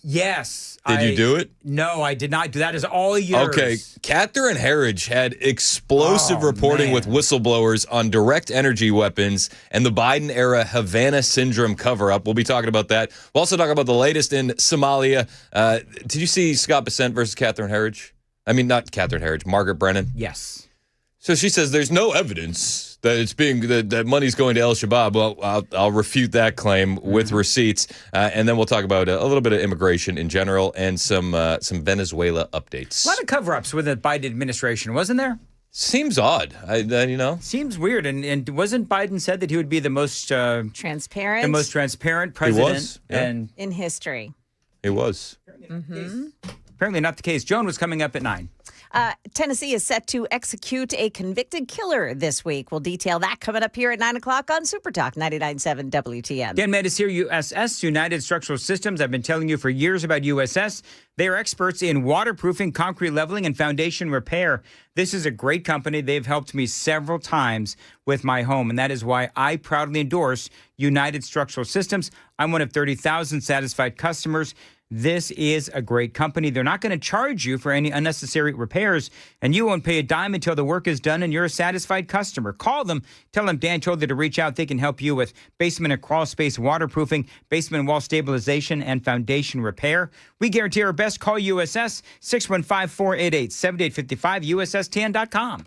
Yes. Did you do it? No, I did not do that. Is all yours. Okay, Catherine Herridge had explosive reporting man. with whistleblowers on direct energy weapons and the Biden-era Havana syndrome cover-up. We'll be talking about that. We'll also talk about the latest in Somalia. Did you see Scott Bessent versus Catherine Herridge? I mean, not Catherine Herridge, Margaret Brennan. Yes. So she says there's no evidence that it's being that money's going to El-Shabaab. Well, I'll refute that claim with receipts, and then we'll talk about a little bit of immigration in general and some Venezuela updates. A lot of cover-ups with the Biden administration, wasn't there? Seems odd, Seems weird, and wasn't Biden said that he would be the most Transparent. the most transparent president? was, yeah. And in history. It was. apparently not the case. Joan was coming up at 9. Tennessee is set to execute a convicted killer this week. We'll detail that coming up here at 9 o'clock on Super Talk 99.7 WTN. Dan Mandis here, USS, United Structural Systems. I've been telling you for years about USS. They are experts in waterproofing, concrete leveling, and foundation repair. This is a great company. They've helped me several times with my home, and that is why I proudly endorse United Structural Systems. I'm one of 30,000 satisfied customers. This is a great company. They're not going to charge you for any unnecessary repairs, and you won't pay a dime until the work is done and you're a satisfied customer. Call them. Tell them Dan told you to reach out. They can help you with basement and crawl space waterproofing, basement wall stabilization, and foundation repair. We guarantee our best. Call USS 615-488-7855, USSTN.com.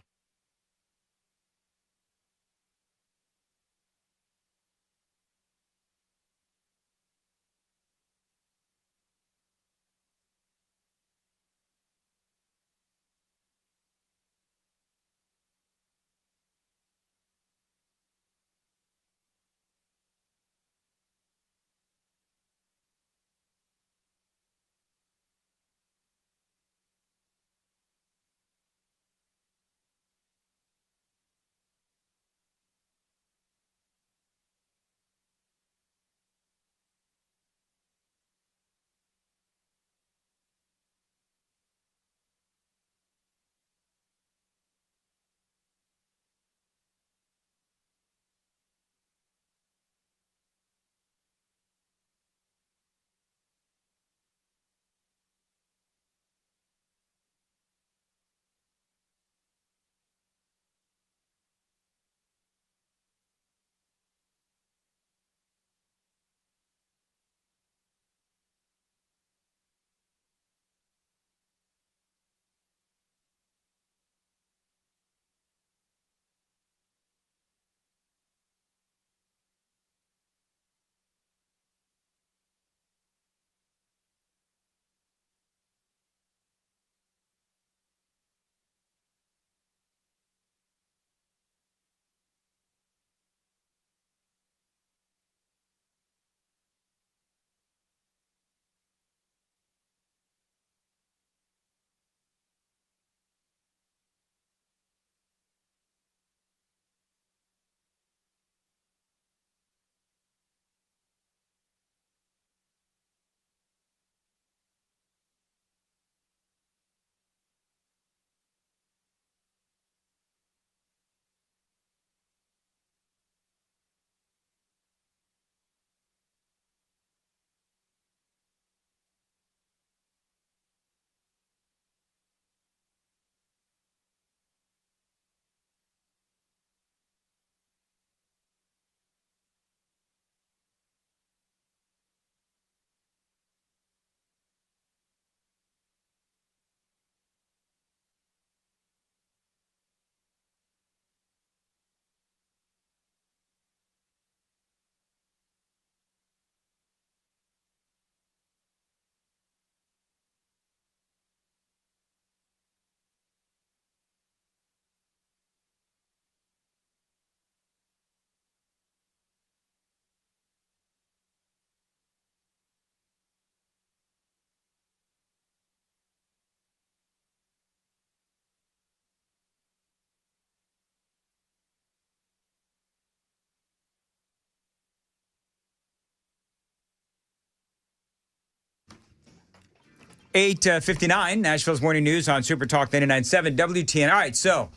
8:59, Nashville's Morning News on Super Talk 99.7 WTN. All right, so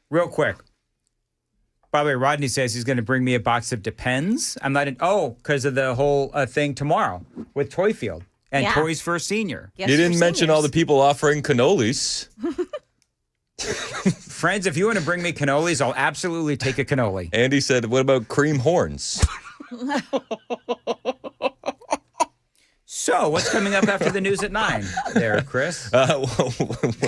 real quick. By the way, Rodney says he's going to bring me a box of Depends. I'm not because of the whole thing tomorrow with Toyfield and Toys for a Senior. Yes, you didn't mention all the people offering cannolis. Friends, if you want to bring me cannolis, I'll absolutely take a cannoli. Andy said, what about cream horns? So, what's coming up after the news at 9 there, Chris? Well,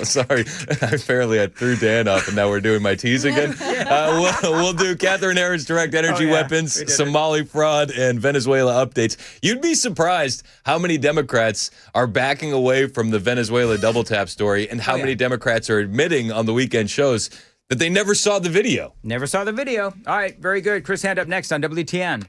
sorry. Apparently, I threw Dan up, and now we're doing my tease again. We'll do Catherine Herron's direct energy weapons, Somali fraud, and Venezuela updates. You'd be surprised how many Democrats are backing away from the Venezuela double tap story and how many Democrats are admitting on the weekend shows that they never saw the video. Never saw the video. All right, very good. Chris, hand up next on WTN.